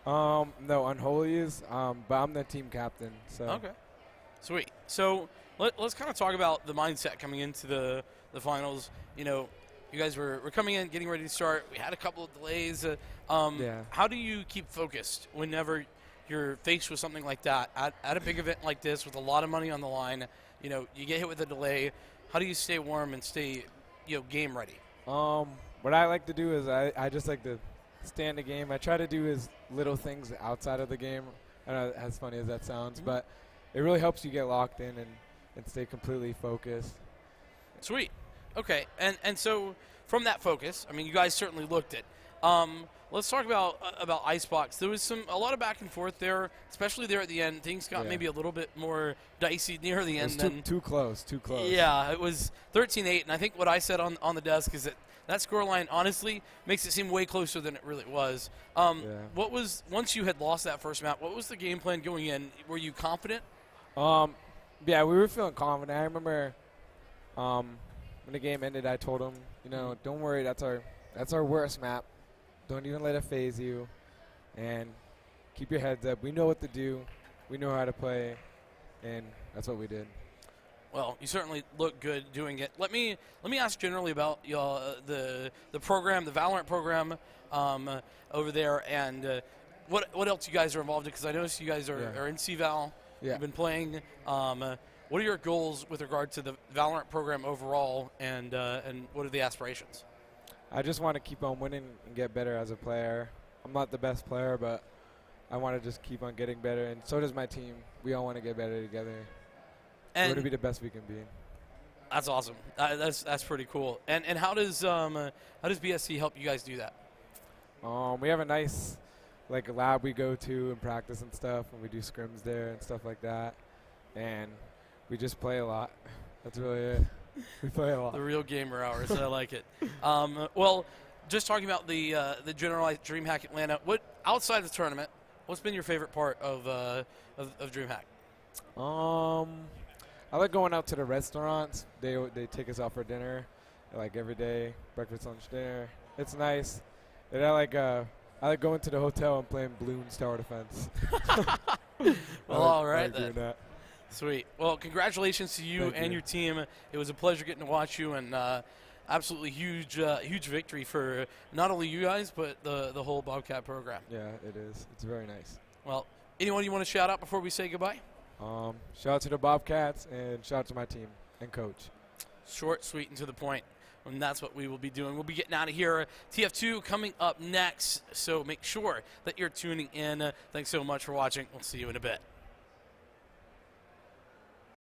No, Unholy is, but I'm the team captain. So. Okay. Sweet. So let's kind of talk about the mindset coming into the finals. You know, you guys were coming in, getting ready to start. We had a couple of delays. Yeah. How do you keep focused whenever you're faced with something like that at a big event like this with a lot of money on the line? You know, you get hit with a delay. How do you stay warm and stay, game ready? What I like to do is I just like to stay in the game. I try to do as little things outside of the game. I know, as funny as that sounds, but it really helps you get locked in and stay completely focused. Sweet. Okay. And so from that focus, I mean, you guys certainly looked it. Let's talk about Icebox. There was a lot of back and forth there, especially there at the end. Things got maybe a little bit more dicey near the end. It was too close. Yeah, it was 13-8, and I think what I said on the desk is that scoreline honestly makes it seem way closer than it really was. What was, once you had lost that first map, what was the game plan going in? Were you confident? Yeah, we were feeling confident. I remember when the game ended, I told him, don't worry, that's our worst map. Don't even let it phase you, and keep your heads up. We know what to do. We know how to play, and that's what we did. Well, you certainly look good doing it. Let me ask generally about the program, the Valorant program over there, and what else you guys are involved in, because I noticed you guys are in CVal. Yeah. You've been playing. What are your goals with regard to the Valorant program overall, and what are the aspirations? I just want to keep on winning and get better as a player. I'm not the best player, but I want to just keep on getting better, and so does my team. We all want to get better together. We want to be the best we can be. That's awesome. That's pretty cool. And how does BSC help you guys do that? We have a nice lab we go to and practice and stuff, and we do scrims there and stuff like that, and we just play a lot. That's really it. We play a lot. The real gamer hours. I like it. Well, just talking about the generalized DreamHack Atlanta. What outside of the tournament? What's been your favorite part of DreamHack? I like going out to the restaurants. They take us out for dinner, every day, breakfast, lunch, dinner. It's nice. And I like going to the hotel and playing Bloons Tower Defense. Well, all right I like then. doing that. Sweet. Well, congratulations to you and your team. It was a pleasure getting to watch you, and absolutely huge victory for not only you guys but the whole Bobcat program. Yeah, it is. It's very nice. Well, anyone you want to shout out before we say goodbye? Shout out to the Bobcats and shout out to my team and coach. Short, sweet, and to the point. And that's what we will be doing. We'll be getting out of here. TF2 coming up next, so make sure that you're tuning in. Thanks so much for watching. We'll see you in a bit.